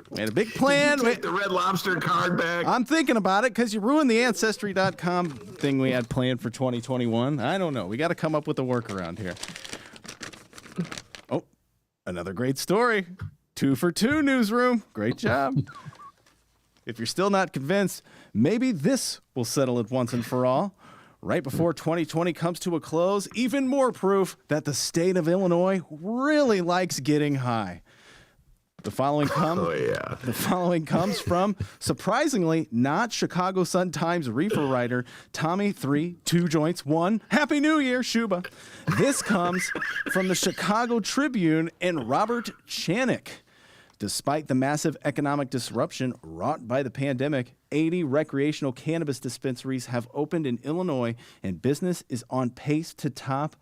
We had a big plan. Take the Red Lobster card back. I'm thinking about it because you ruined the Ancestry.com thing we had planned for 2021. I don't know. We got to come up with a workaround here. Oh, another great story. 2 for 2, newsroom. Great job. If you're still not convinced, maybe this will settle it once and for all. Right before 2020 comes to a close, even more proof that the state of Illinois really likes getting high. The following comes from, surprisingly, not Chicago Sun-Times Reefer writer Tommy 3, 2 joints, 1. Happy New Year, Shuba. This comes from the Chicago Tribune and Robert Chanik. Despite the massive economic disruption wrought by the pandemic, 80 recreational cannabis dispensaries have opened in Illinois, and business is on pace to top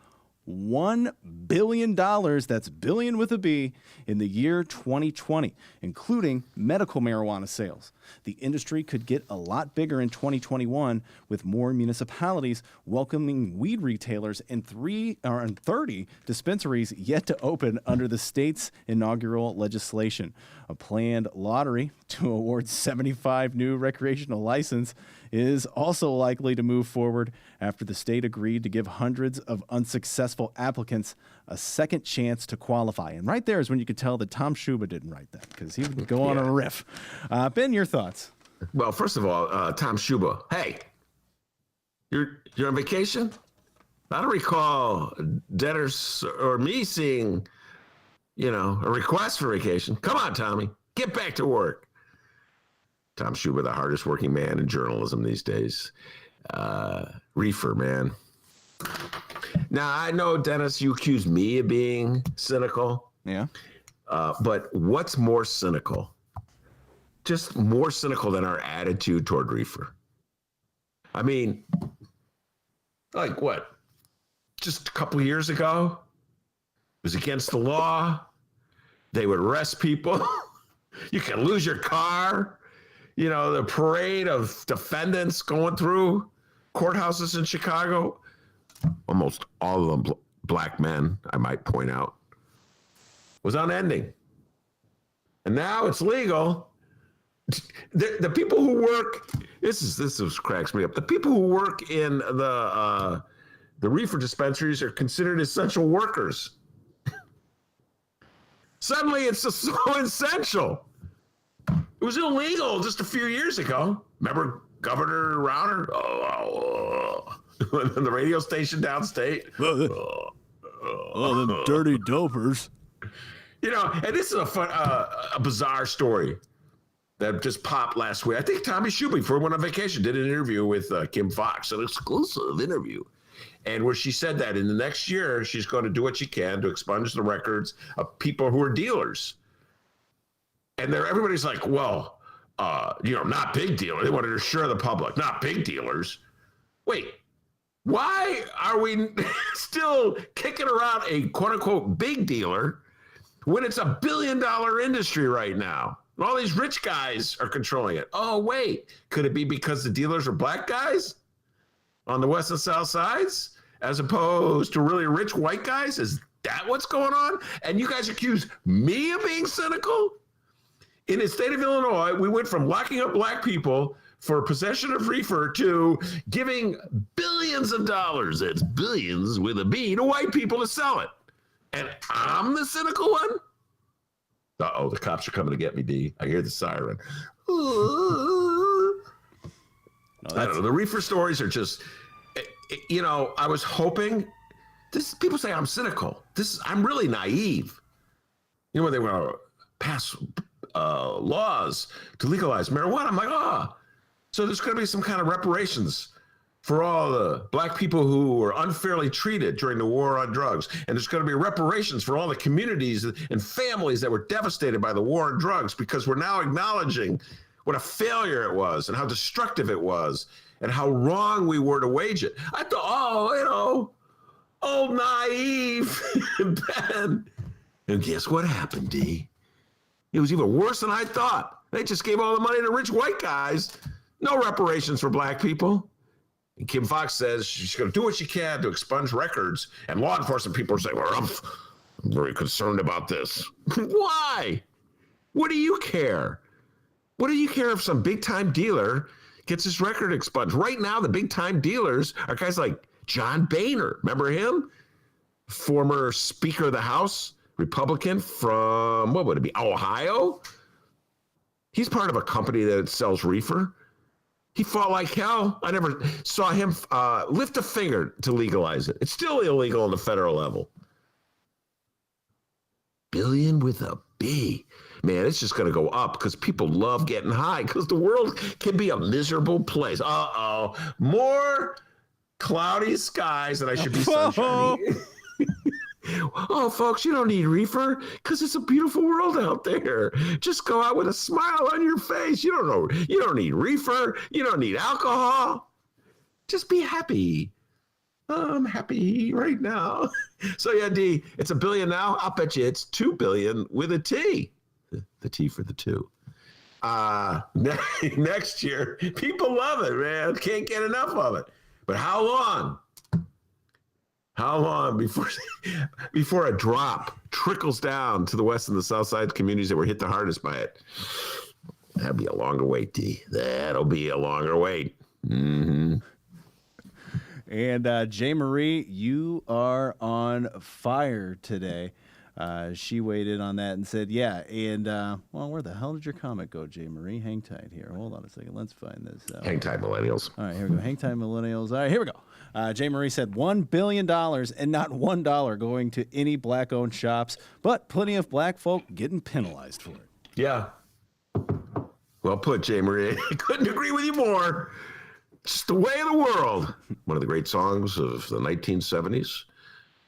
$1 billion, that's billion with a B, in the year 2020, including medical marijuana sales. The industry could get a lot bigger in 2021 with more municipalities welcoming weed retailers and 30 dispensaries yet to open under the state's inaugural legislation. A planned lottery to award 75 new recreational licenses is also likely to move forward after the state agreed to give hundreds of unsuccessful applicants a second chance to qualify. And right there is when you could tell that Tom Shuba didn't write that, because he would go on a riff. Ben, your thoughts? Well, first of all, Tom Shuba, hey, you're on vacation? I don't recall Dennis or me seeing, a request for vacation. Come on, Tommy, get back to work. Tom Shuba, the hardest working man in journalism these days. Reefer Man. Now, I know, Dennis, you accuse me of being cynical. Yeah. But what's more cynical? Just more cynical than our attitude toward Reefer. I mean, like what? Just a couple of years ago, it was against the law. They would arrest people. You can lose your car. You know, the parade of defendants going through courthouses in Chicago, almost all of them black men, I might point out, was unending. And now it's legal. The people who work, this cracks me up. The people who work in the reefer dispensaries are considered essential workers. Suddenly it's just so essential. It was illegal just a few years ago. Remember Governor Rauner? The radio station downstate. Oh, them dirty dopers. You know, and this is a bizarre story that just popped last week. I think Tommy Schuby, before he went on vacation, did an interview with Kim Fox, an exclusive interview. And where she said that in the next year, she's going to do what she can to expunge the records of people who are dealers. And everybody's like, well, not big dealers. They wanted to assure the public, not big dealers. Wait, why are we still kicking around a quote unquote big dealer when it's $1 billion industry right now? All these rich guys are controlling it. Oh, wait, could it be because the dealers are black guys on the west and south sides as opposed to really rich white guys? Is that what's going on? And you guys accuse me of being cynical? In the state of Illinois, we went from locking up black people for possession of reefer to giving billions of dollars, it's billions with a B, to white people to sell it. And I'm the cynical one? Uh-oh, the cops are coming to get me, D. I hear the siren. I don't know. The reefer stories are just, I was hoping, people say I'm cynical. I'm really naive. You know, when they want to pass laws to legalize marijuana, I'm like, so there's going to be some kind of reparations for all the black people who were unfairly treated during the war on drugs. And there's going to be reparations for all the communities and families that were devastated by the war on drugs, because we're now acknowledging what a failure it was and how destructive it was and how wrong we were to wage it. I thought, old naive Ben. And guess what happened, D? It was even worse than I thought. They just gave all the money to rich white guys. No reparations for black people. And Kim Fox says she's going to do what she can to expunge records. And law enforcement people are saying, well, I'm very concerned about this. Why? What do you care? What do you care if some big-time dealer gets his record expunged? Right now, the big-time dealers are guys like John Boehner. Remember him? Former Speaker of the House, Republican from, what would it be, Ohio? He's part of a company that sells reefer. He fought like hell. I never saw him lift a finger to legalize it. It's still illegal on the federal level. Billion with a B. Man, it's just going to go up because people love getting high, because the world can be a miserable place. More cloudy skies than I should be sunshiny. Oh, folks, you don't need reefer because it's a beautiful world out there. Just go out with a smile on your face. You don't need reefer. You don't need alcohol. Just be happy. I'm happy right now. So yeah, D, it's $1 billion now. I'll bet you it's $2 billion with a T. The T for the two. Next year, people love it, man. Can't get enough of it. But how long? How long before a drop trickles down to the west and the south side communities that were hit the hardest by it? That'll be a longer wait, D. That'll be a longer wait. Mm-hmm. And J. Marie, you are on fire today. She weighed in on that and said, yeah. And, where the hell did your comment go, J. Marie? Hang tight here. Hold on a second. Let's find this out. Hang tight, millennials. All right, here we go. Hang tight, millennials. All right, here we go. J. Marie said $1 billion and not $1 going to any black-owned shops, but plenty of black folk getting penalized for it. Yeah. Well put, J. Marie. I couldn't agree with you more. It's the way of the world. One of the great songs of the 1970s.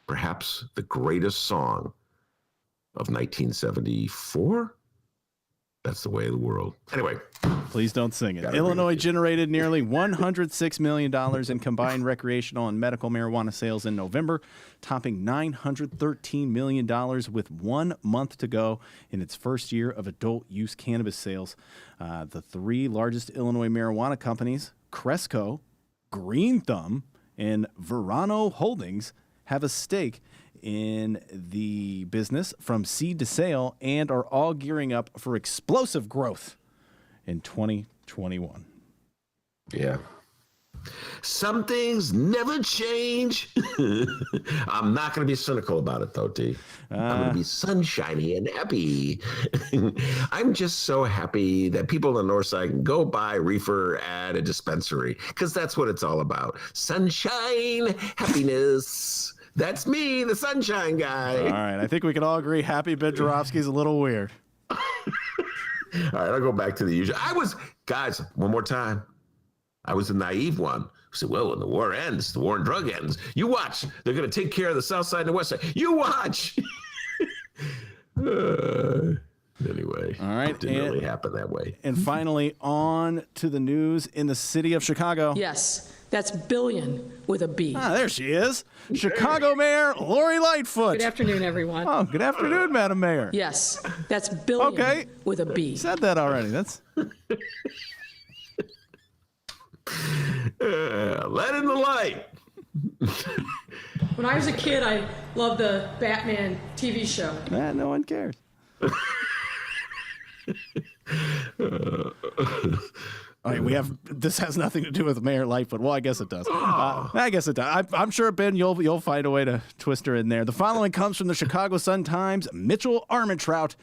Perhaps the greatest song of 1974. That's the way of the world. Anyway. Please don't sing it. Illinois generated nearly $106 million in combined recreational and medical marijuana sales in November, topping $913 million with 1 month to go in its first year of adult use cannabis sales. The three largest Illinois marijuana companies, Cresco, Green Thumb, and Verano Holdings, have a stake in the business from seed to sale and are all gearing up for explosive growth in 2021. Yeah. Some things never change. I'm not going to be cynical about it, though, D. I'm going to be sunshiny and happy. I'm just so happy that people on the north side can go buy reefer at a dispensary, because that's what it's all about. Sunshine, happiness. That's me, the sunshine guy. All right. I think we can all agree Happy Ben Joravsky's a little weird. All right, I'll go back to the usual. Guys, one more time. I was the naive one who said, well, when the war ends, the war on drug ends. You watch. They're going to take care of the south side and the west side. You watch. Anyway. All right. It didn't really happen that way. And finally, on to the news in the city of Chicago. Yes, that's billion with a B. Ah, there she is. Chicago Mayor Lori Lightfoot. Good afternoon, everyone. Oh, good afternoon, Madam Mayor. Yes, that's billion with a B. Said that already. That's... Let in the light. When I was a kid, I loved the Batman TV show. No one cares. All right, this has nothing to do with Mayor Lightfoot. Well, I guess it does. I guess it does. I'm sure, Ben, you'll find a way to twist her in there. The following comes from the Chicago Sun-Times, Mitchell Armentrout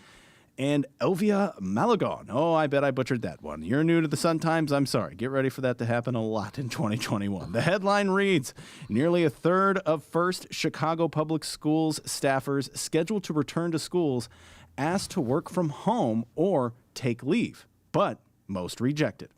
and Elvia Malagon. Oh, I bet I butchered that one. You're new to the Sun-Times. I'm sorry. Get ready for that to happen a lot in 2021. The headline reads, nearly a third of First Chicago Public Schools staffers scheduled to return to schools asked to work from home or take leave, but most rejected.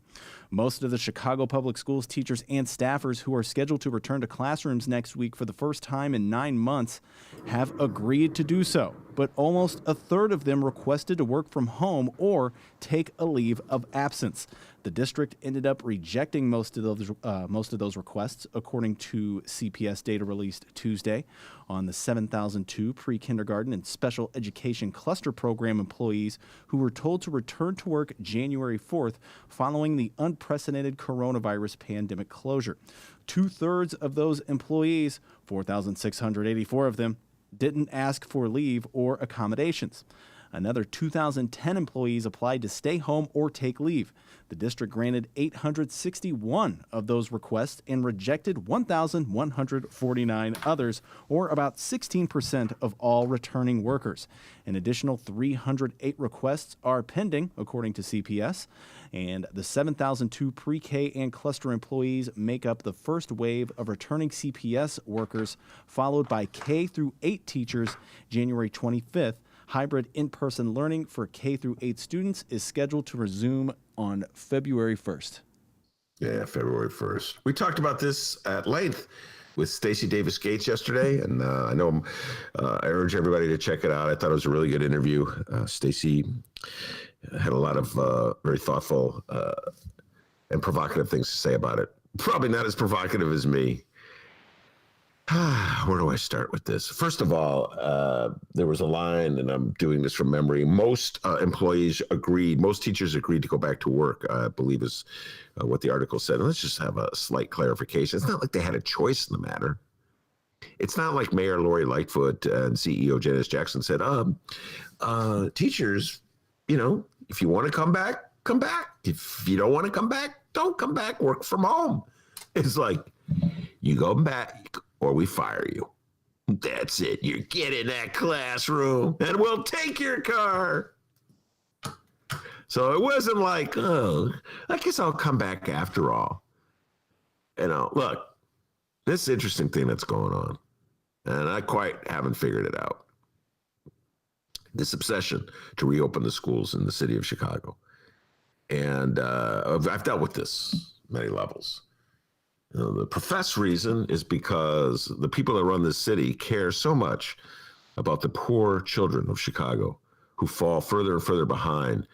Most of the Chicago Public Schools teachers and staffers who are scheduled to return to classrooms next week for the first time in 9 months have agreed to do so, but almost a third of them requested to work from home or take a leave of absence. The district ended up rejecting most of those requests, according to CPS data released Tuesday. On the 7,002 pre-kindergarten and special education cluster program employees who were told to return to work January 4th following the unprecedented coronavirus pandemic closure. 2/3 of those employees, 4,684 of them, didn't ask for leave or accommodations. Another 2,010 employees applied to stay home or take leave. The district granted 861 of those requests and rejected 1,149 others, or about 16% of all returning workers. An additional 308 requests are pending, according to CPS, and the 7,002 pre-K and cluster employees make up the first wave of returning CPS workers, followed by K through 8 teachers January 25th. Hybrid in-person learning for K through 8 students is scheduled to resume on February 1st. Yeah, February 1st. We talked about this at length with Stacy Davis Gates yesterday, and I know I urge everybody to check it out. I thought it was a really good interview. Stacy had a lot of very thoughtful and provocative things to say about it. Probably not as provocative as me. Where do I start with this? First of all, there was a line, and I'm doing this from memory. Most employees agreed, most teachers agreed to go back to work, I believe is what the article said. And let's just have a slight clarification. It's not like they had a choice in the matter. It's not like Mayor Lori Lightfoot and CEO Janice Jackson said, teachers, if you want to come back, come back. If you don't want to come back, don't come back, work from home. It's like, you go back or we fire you. That's it. You get in that classroom and we'll take your car. So it wasn't like, I guess I'll come back after all. Look, this interesting thing that's going on, and I quite haven't figured it out. This obsession to reopen the schools in the city of Chicago. And I've dealt with this many levels. The professed reason is because the people that run this city care so much about the poor children of Chicago who fall further and further behind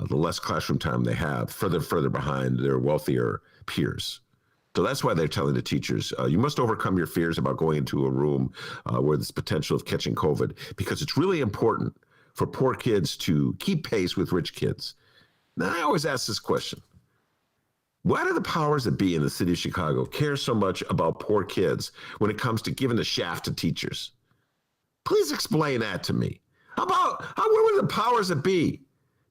the less classroom time they have, further behind their wealthier peers. So that's why they're telling the teachers, you must overcome your fears about going into a room where there's potential of catching COVID, because it's really important for poor kids to keep pace with rich kids. Now, I always ask this question. Why do the powers that be in the city of Chicago care so much about poor kids when it comes to giving the shaft to teachers? Please explain that to me. Where were the powers that be?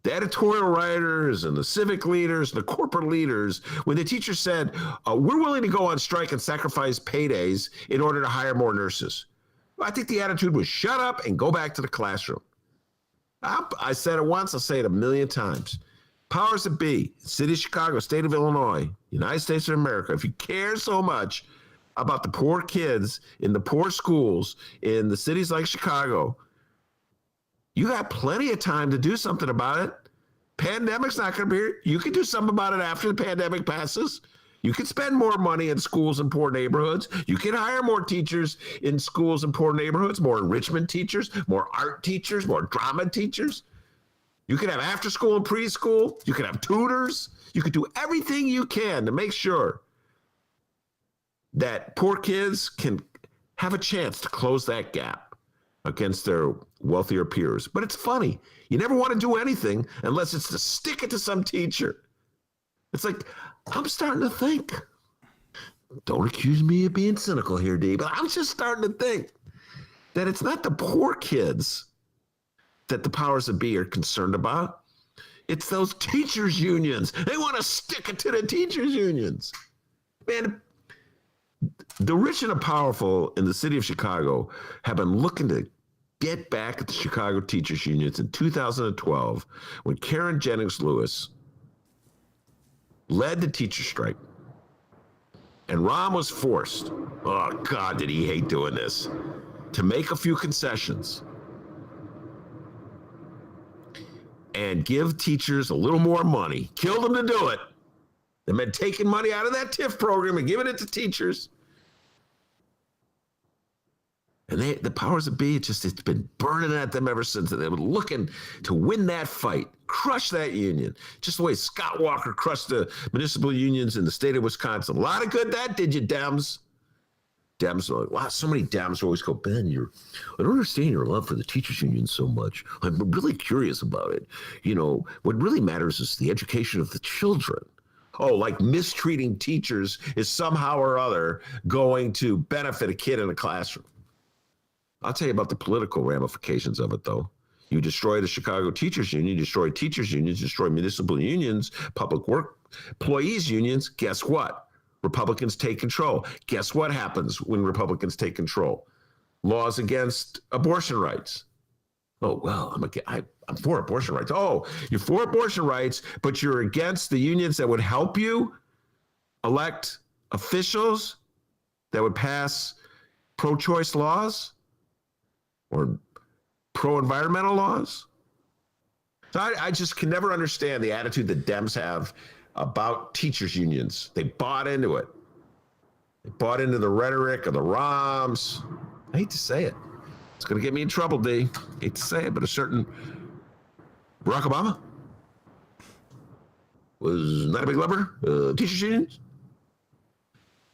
The editorial writers and the civic leaders, the corporate leaders, when the teachers said, we're willing to go on strike and sacrifice paydays in order to hire more nurses. Well, I think the attitude was shut up and go back to the classroom. I said it once, I'll say it a million times. Powers that be, city of Chicago, state of Illinois, United States of America, if you care so much about the poor kids in the poor schools in the cities like Chicago, you got plenty of time to do something about it. Pandemic's not going to be here. You can do something about it after the pandemic passes. You can spend more money in schools in poor neighborhoods. You can hire more teachers in schools in poor neighborhoods, more enrichment teachers, more art teachers, more drama teachers. You can have after school and preschool. You can have tutors. You can do everything you can to make sure that poor kids can have a chance to close that gap against their wealthier peers. But it's funny. You never want to do anything unless it's to stick it to some teacher. It's like, I'm starting to think. Don't accuse me of being cynical here, D, but I'm just starting to think that it's not the poor kids that the powers that be are concerned about. It's those teachers' unions. They want to stick it to the teachers' unions. Man, the rich and the powerful in the city of Chicago have been looking to get back at the Chicago teachers' unions in 2012 when Karen Jennings Lewis led the teacher strike. And Rahm was forced, oh God, did he hate doing this, to make a few concessions and give teachers a little more money. Killed them to do it. They meant taking money out of that TIF program and giving it to teachers. And the powers that be, it's been burning at them ever since. They were looking to win that fight, crush that union, just the way Scott Walker crushed the municipal unions in the state of Wisconsin. A lot of good that did you, Dems. Dems are like, wow, so many Dems always go, Ben, I don't understand your love for the teachers union so much. I'm really curious about it. You know, what really matters is the education of the children. Oh, like mistreating teachers is somehow or other going to benefit a kid in a classroom. I'll tell you about the political ramifications of it, though. You destroy the Chicago Teachers Union, you destroy teachers unions, destroy municipal unions, public work employees unions. Guess what? Republicans take control. Guess what happens when Republicans take control? Laws against abortion rights. Oh, well, I'm for abortion rights. Oh, you're for abortion rights, but you're against the unions that would help you elect officials that would pass pro-choice laws or pro-environmental laws. So I just can never understand the attitude that Dems have about teachers unions. They bought into it. They bought into the rhetoric of the ROMs. I hate to say it. It's going to get me in trouble, D. I hate to say it, but a certain Barack Obama was not a big lover of teachers unions.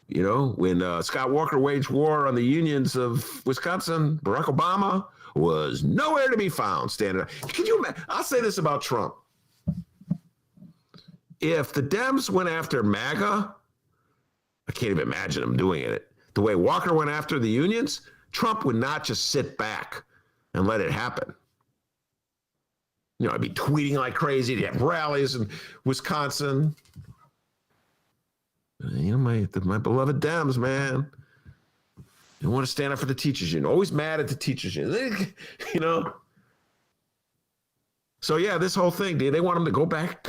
You know, when Scott Walker waged war on the unions of Wisconsin, Barack Obama was nowhere to be found standing. Can you imagine? I'll say this about Trump. If the Dems went after MAGA, I can't even imagine them doing it. The way Walker went after the unions, Trump would not just sit back and let it happen. You know, I'd be tweeting like crazy. He'd have rallies in Wisconsin. You know, my beloved Dems, man. They want to stand up for the teachers union. Always mad at the teachers union. You know. So yeah, this whole thing, dude, they want them to go back.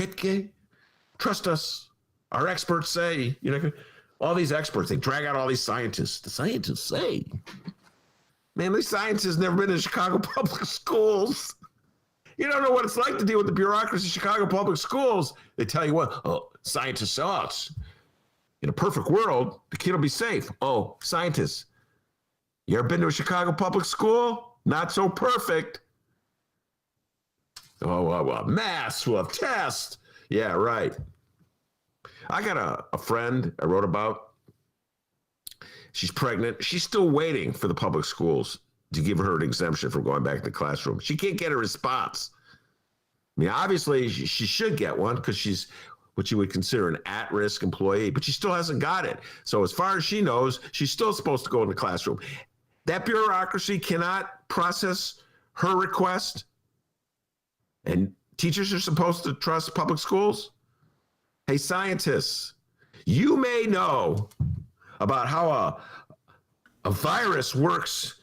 Trust us. Our experts say, you know, all these experts, they drag out all these scientists. The scientists say. Man, these scientists never been in Chicago public schools. You don't know what it's like to deal with the bureaucracy of Chicago public schools. They tell you what, oh, scientists tell us. In a perfect world, the kid will be safe. Oh, scientists, you ever been to a Chicago public school? Not so perfect. well, masks, we'll have tests. Yeah, right. I got a friend I wrote about. She's pregnant. She's still waiting for the public schools to give her an exemption from going back to the classroom. She can't get a response. I mean, obviously, she should get one because she's what you would consider an at-risk employee, but she still hasn't got it. So as far as she knows, she's still supposed to go in the classroom. That bureaucracy cannot process her request, and teachers are supposed to trust public schools. Hey, scientists, you may know about how a virus works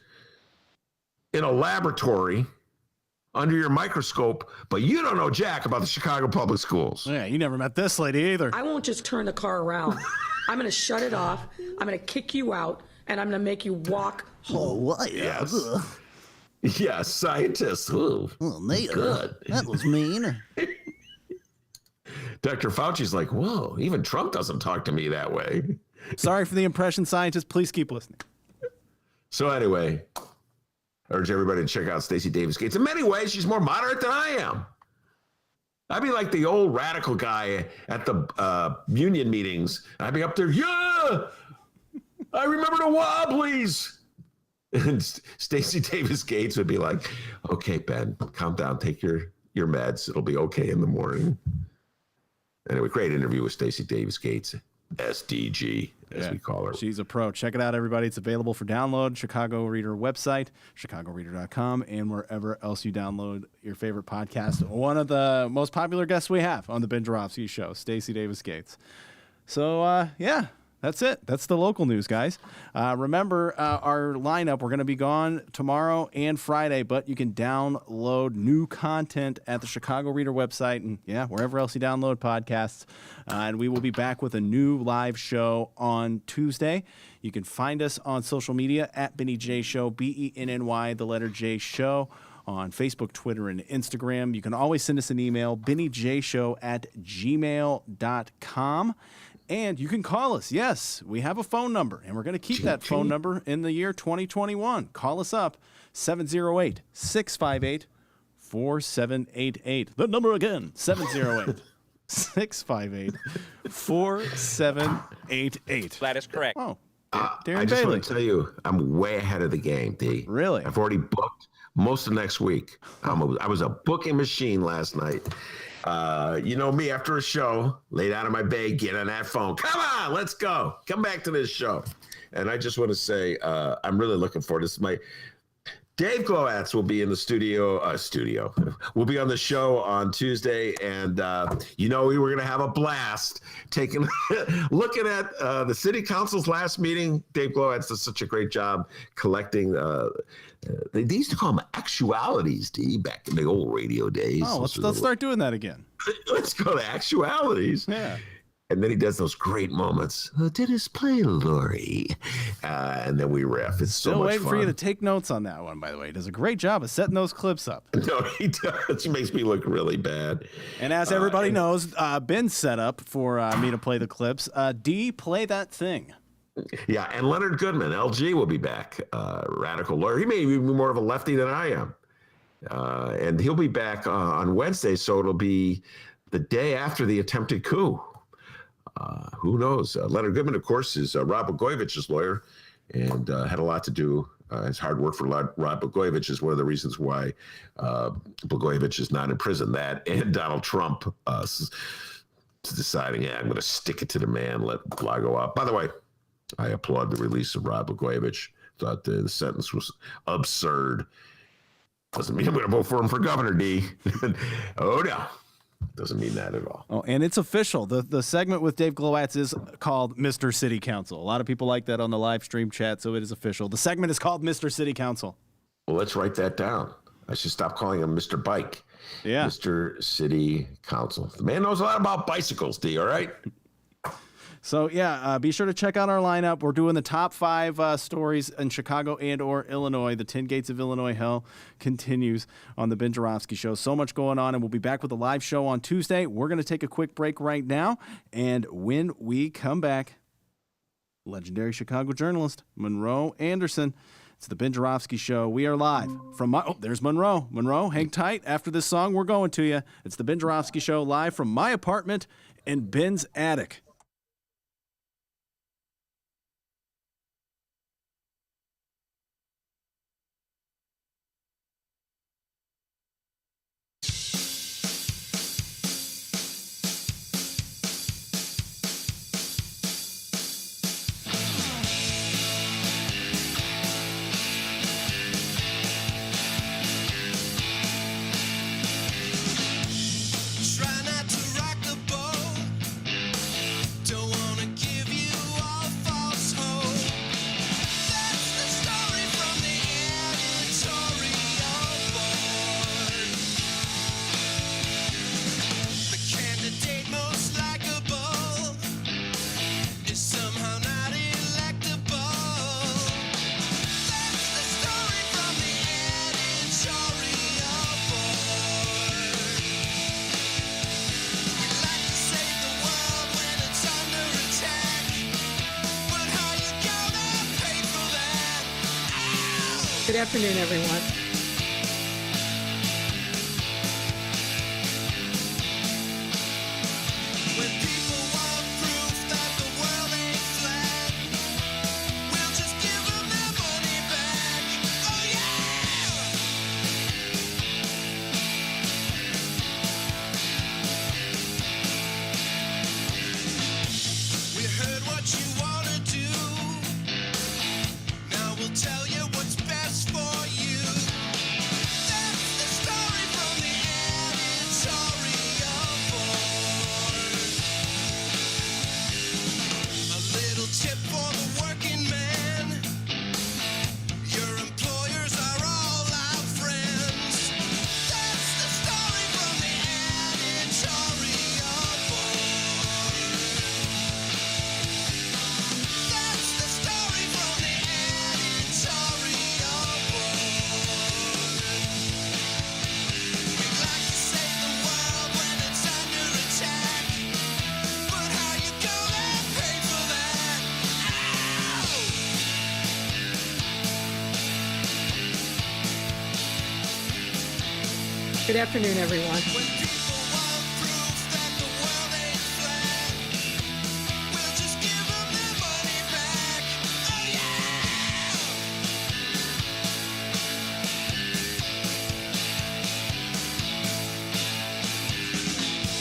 in a laboratory under your microscope, but you don't know jack about the Chicago public schools. Yeah, you never met this lady either. I won't just turn the car around. I'm going to shut it off. I'm going to kick you out, and I'm going to make you walk home. What? Yes. Yes, scientists. Ooh, Nate, good. that was mean. Dr. Fauci's like, whoa, even Trump doesn't talk to me that way. Sorry for the impression, scientists. Please keep listening. So anyway, I urge everybody to check out Stacy Davis Gates. In many ways, she's more moderate than I am. I'd be like the old radical guy at the union meetings. I'd be up there, yeah, I remember the Wobblies. And Stacy Davis Gates would be like, okay, Ben, calm down, take your meds. It'll be okay in the morning. Anyway, great interview with Stacy Davis Gates, SDG, as we call her. She's a pro. Check it out, everybody. It's available for download. Chicago Reader website, chicagoreader.com, and wherever else you download your favorite podcast. One of the most popular guests we have on the Ben Joravsky Show, Stacy Davis Gates. So, yeah. That's it. That's the local news, guys. Remember, our lineup, we're going to be gone tomorrow and Friday, but you can download new content at the Chicago Reader website and, yeah, wherever else you download podcasts. And we will be back with a new live show on Tuesday. You can find us on social media at Benny J Show, BENNY, the letter J Show, on Facebook, Twitter, and Instagram. You can always send us an email, bennyjshow@gmail.com. And you can call us. Yes, we have a phone number, and we're going to keep that phone number in the year 2021. Call us up, 708-658-4788. The number again, 708-658-4788. That is correct. Oh, I Darren just Bailey. want to tell you, I'm way ahead of the game, D. Really? I've already booked most of next week. I was a booking machine last night. You know me, after a show, lay down in my bed, get on that phone. Come on, let's go. Come back to this show. And I just want to say, I'm really looking forward to this. Dave Glowatz will be in the studio. We'll be on the show on Tuesday, and we were going to have a blast looking at the city council's last meeting. Dave Glowatz does such a great job collecting. They used to call them actualities, D, back in the old radio days. Oh, let's start doing that again. Let's go to actualities. Yeah. And then he does those great moments. Dennis play Lori. And then we riff. It's so Still much waiting fun. for you to take notes on that one, by the way. He does a great job of setting those clips up. No, he does. He makes me look really bad. And as everybody knows, Ben's set up for me to play the clips. D, play that thing. Yeah, and Leonard Goodman, LG, will be back. Radical lawyer. He may be more of a lefty than I am. And he'll be back on Wednesday, so it'll be the day after the attempted coup. Who knows? Leonard Goodman, of course, is Rod Blagojevich's lawyer and had a lot to do. His hard work for Rod Blagojevich is one of the reasons why Blagojevich is not in prison. That and Donald Trump deciding, I'm going to stick it to the man, let Blago out. By the way, I applaud the release of Rod Blagojevich. Thought the sentence was absurd. Doesn't mean I'm going to vote for him for governor, D. Oh, no. Doesn't mean that at all. Oh, and it's official. The segment with Dave Glowatz is called Mr. City Council. A lot of people like that on the live stream chat, so it is official. The segment is called Mr. City Council. Well, let's write that down. I should stop calling him Mr. Bike. Yeah. Mr. City Council. The man knows a lot about bicycles, D, all right? So, yeah, be sure to check out our lineup. We're doing the top 5 stories in Chicago and or Illinois. The 10 Gates of Illinois hell continues on the Ben Joravsky Show. So much going on, and we'll be back with a live show on Tuesday. We're going to take a quick break right now, and when we come back, legendary Chicago journalist Monroe Anderson It's the Ben Joravsky Show. We are live from there's Monroe. Monroe, hang tight. After this song, we're going to you. It's the Ben Joravsky Show live from my apartment in Ben's attic. Try not to rock the boat. Don't wanna give you all false hope. That's the story from the editorial board. The candidate most likable is somehow not electable. That's the story from the editorial board. We'd like to save the world when it's under attack, but how you gonna pay for that? Ow! Good afternoon, everyone. When people want proof that the world ain't flat, we'll just give them their money back. Oh yeah! We heard what you wanna do. Now we'll tell you what's best for you. That's the story from the editorial board. A little tip for the working man. Your employers are all our friends. That's the story from the editorial board. That's the story from the editorial board. We'd like to save the world when it's under attack, but how you gonna pay for that? Ow! Good afternoon, everyone. When people want proof that the world ain't flat, we'll just give them their money back. Oh yeah!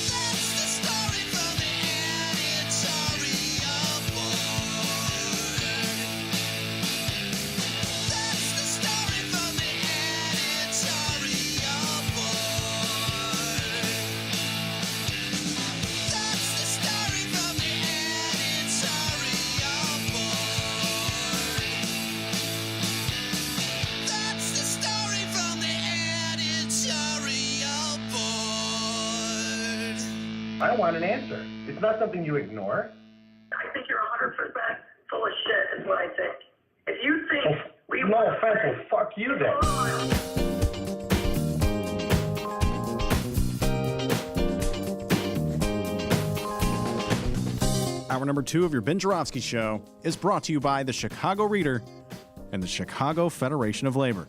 That's the story from the editorial board. That's the story from the editorial board. That's the story from the editorial board. That's the story from the editorial board. I want an answer. It's not something you ignore. I think you're 100% full of shit, is what I think. If you think we No offense, well, fuck you then. Hour number 2 of your Ben Joravsky Show is brought to you by the Chicago Reader and the Chicago Federation of Labor.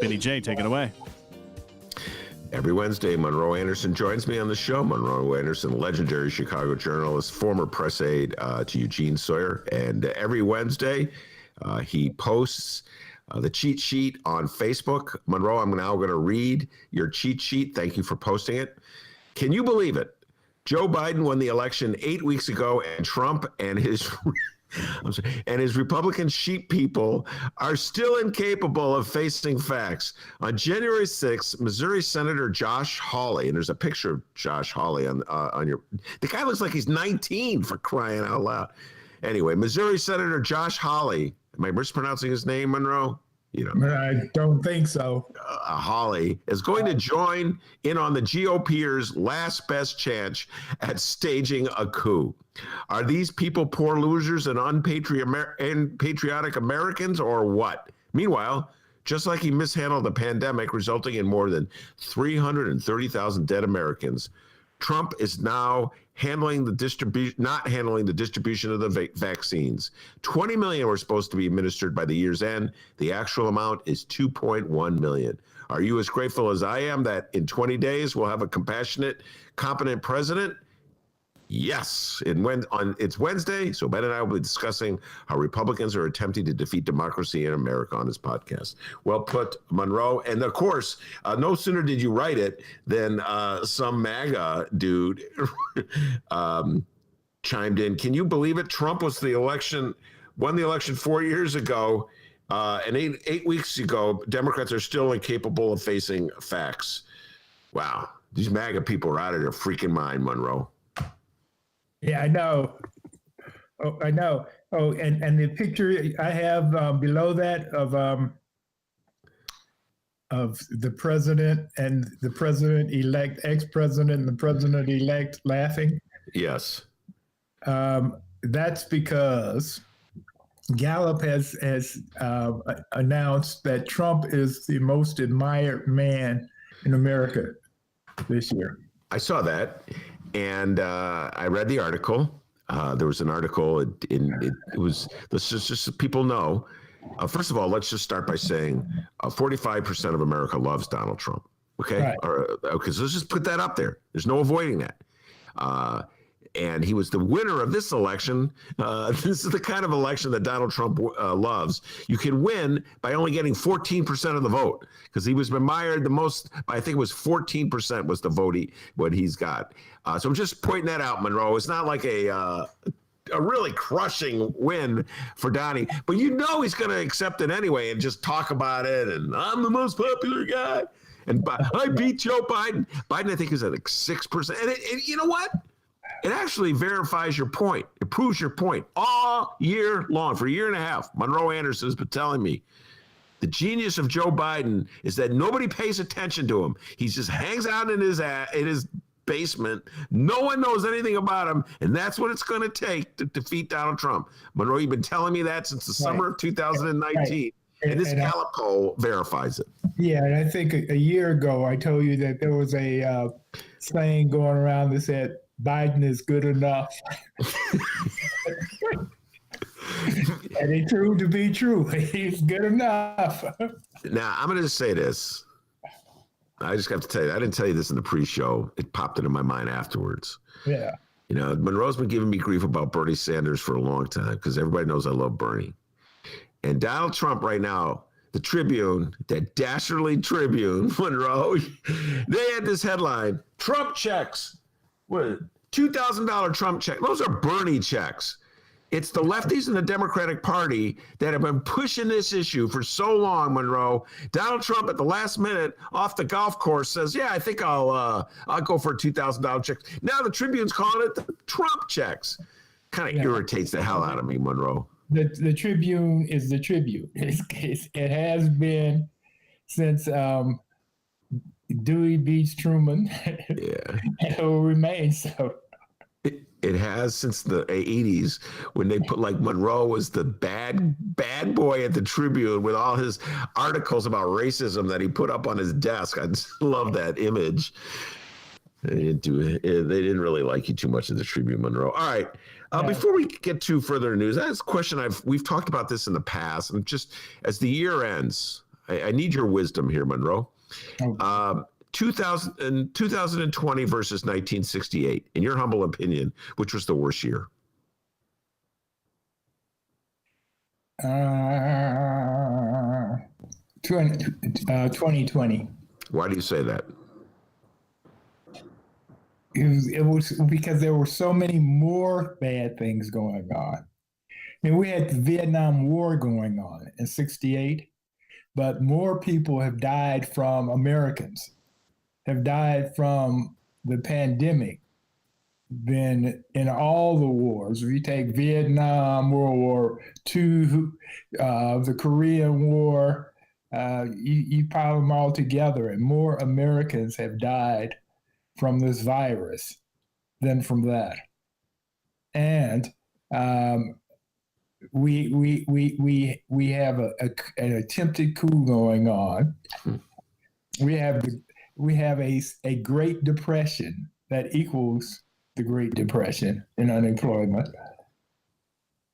Benny J, take it away. Every Wednesday, Monroe Anderson joins me on the show. Monroe Anderson, legendary Chicago journalist, former press aide to Eugene Sawyer. And every Wednesday, he posts the cheat sheet on Facebook. Monroe, I'm now going to read your cheat sheet. Thank you for posting it. Can you believe it? Joe Biden won the election 8 weeks ago, and Trump and his Republican sheep people are still incapable of facing facts. On January 6th, Missouri Senator Josh Hawley, and there's a picture of Josh Hawley on your. The guy looks like he's 19, for crying out loud. Anyway, Missouri Senator Josh Hawley. Am I mispronouncing his name, Monroe? You know, I don't think so. Holly is going to join in on the GOPers' last best chance at staging a coup. Are these people poor losers and unpatriotic Americans, or what? Meanwhile, just like he mishandled the pandemic, resulting in more than 330,000 dead Americans, Trump is now handling the distribution, not handling the distribution of the vaccines. 20 million were supposed to be administered by the year's end. The actual amount is 2.1 million. Are you as grateful as I am that in 20 days we'll have a compassionate, competent president? Yes. It's Wednesday, so Ben and I will be discussing how Republicans are attempting to defeat democracy in America on this podcast. Well put, Monroe. And of course, no sooner did you write it than some MAGA dude chimed in. Can you believe it? Trump won the election 4 years ago, and eight weeks ago, Democrats are still incapable of facing facts. Wow. These MAGA people are out of their freaking mind, Monroe. Yeah, I know. Oh, I know. Oh, and the picture I have below that of the president and the president-elect, ex-president and the president-elect laughing. Yes. That's because Gallup has announced that Trump is the most admired man in America this year. I saw that. And I read the article. There was an article. It was just so people know. First of all, let's just start by saying 45% of America loves Donald Trump. Okay. Right. Okay. So let's just put that up there. There's no avoiding that. And he was the winner of this election. This is the kind of election that Donald Trump loves. You can win by only getting 14% of the vote, because he was admired the most. I think it was 14% was the vote what he's got. So I'm just pointing that out, Monroe. It's not like a really crushing win for Donnie, but he's going to accept it anyway and just talk about it. And I'm the most popular guy. And I beat Joe Biden. Biden, I think, is at like 6%. And you know what? It actually verifies your point. It proves your point all year long. For a year and a half, Monroe Anderson has been telling me the genius of Joe Biden is that nobody pays attention to him. He just hangs out in his basement. No one knows anything about him, and that's what it's going to take to defeat Donald Trump. Monroe, you've been telling me that since the summer of 2019, right. And this Gallup poll verifies it. Yeah, and I think a year ago I told you that there was a saying going around that said, Biden is good enough. And it proved to be true. He's good enough. Now, I'm going to just say this. I just have to tell you, I didn't tell you this in the pre-show. It popped into my mind afterwards. Yeah. Monroe's been giving me grief about Bernie Sanders for a long time because everybody knows I love Bernie. And Donald Trump right now, the Tribune, that dastardly Tribune, Monroe, they had this headline, Trump checks. What, $2,000 Trump check? Those are Bernie checks. It's the lefties in the Democratic Party that have been pushing this issue for so long, Monroe. Donald Trump at the last minute off the golf course says, yeah, I think I'll go for a $2,000 check. Now the Tribune's calling it the Trump checks. Kind of irritates the hell out of me, Monroe. The Tribune is the Tribune. It has been since Dewey beats Truman. Yeah. It will remain so. It has since the 80s when they put like Monroe was the bad boy at the Tribune with all his articles about racism that he put up on his desk. I just love that image. They didn't really like you too much at the Tribune, Monroe. All right. Before we get to further news, that's a question we've talked about this in the past. And just as the year ends, I need your wisdom here, Monroe. 2020 versus 1968, in your humble opinion, which was the worst year? 2020. Why do you say that? It was because there were so many more bad things going on. I mean, we had the Vietnam War going on in 68, but more people have died from Americans, have died from the pandemic than in all the wars. If you take Vietnam, World War II, the Korean War, you pile them all together, and more Americans have died from this virus than from that. And we have an attempted coup going on. We have a Great Depression that equals the Great Depression and unemployment.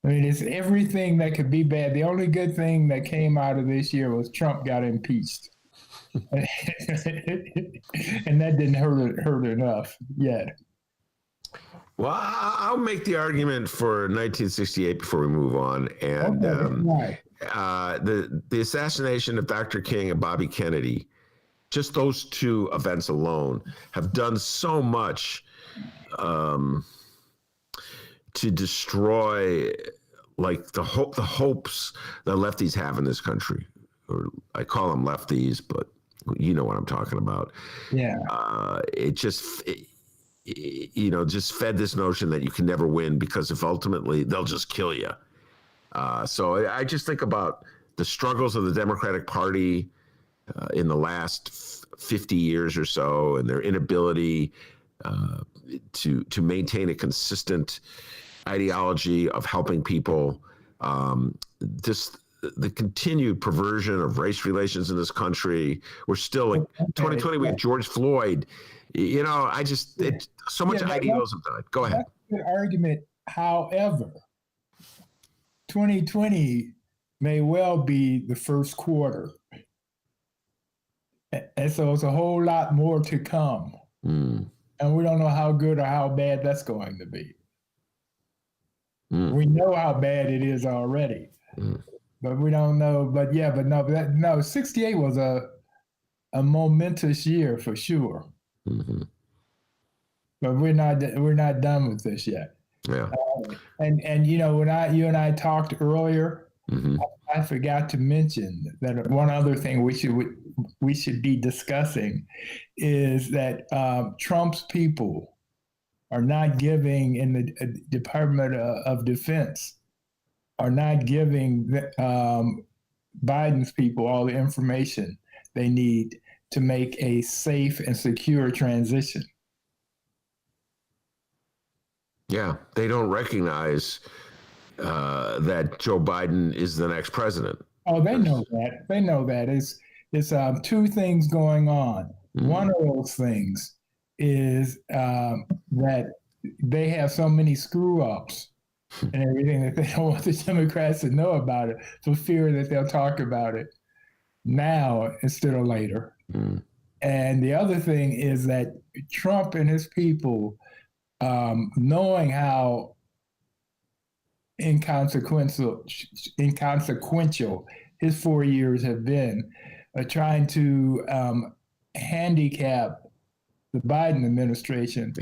I mean, it's everything that could be bad. The only good thing that came out of this year was Trump got impeached. And that didn't hurt enough yet. Well, I'll make the argument for 1968 before we move on. And the assassination of Dr. King and Bobby Kennedy, just those two events alone have done so much to destroy like the hopes that lefties have in this country. Or I call them lefties, but you know what I'm talking about. Yeah. It just fed this notion that you can never win because if ultimately they'll just kill you. So I just think about the struggles of the Democratic Party in the last 50 years or so, and their inability to maintain a consistent ideology of helping people. Just the continued perversion of race relations in this country. We're still like 2020. We had George Floyd. You know, so much ideals have died. Go ahead. That's a good argument. However, 2020 may well be the first quarter. And so it's a whole lot more to come. And we don't know how good or how bad that's going to be. We know how bad it is already. But we don't know. But 68 was a momentous year for sure. But we're not done with this yet. Yeah. And you know, when you and I talked earlier, I forgot to mention that one other thing we should be discussing is that Trump's people are not giving in the Department of Defense are not giving Biden's people all the information they need to make a safe and secure transition. Yeah, they don't recognize that Joe Biden is the next president. Oh, they know that. They know that. It's two things going on. One of those things is that they have so many screw-ups and everything that they don't want the Democrats to know about it for fear that they'll talk about it now instead of later. And the other thing is that Trump and his people, knowing how inconsequential his 4 years have been, trying to handicap the Biden administration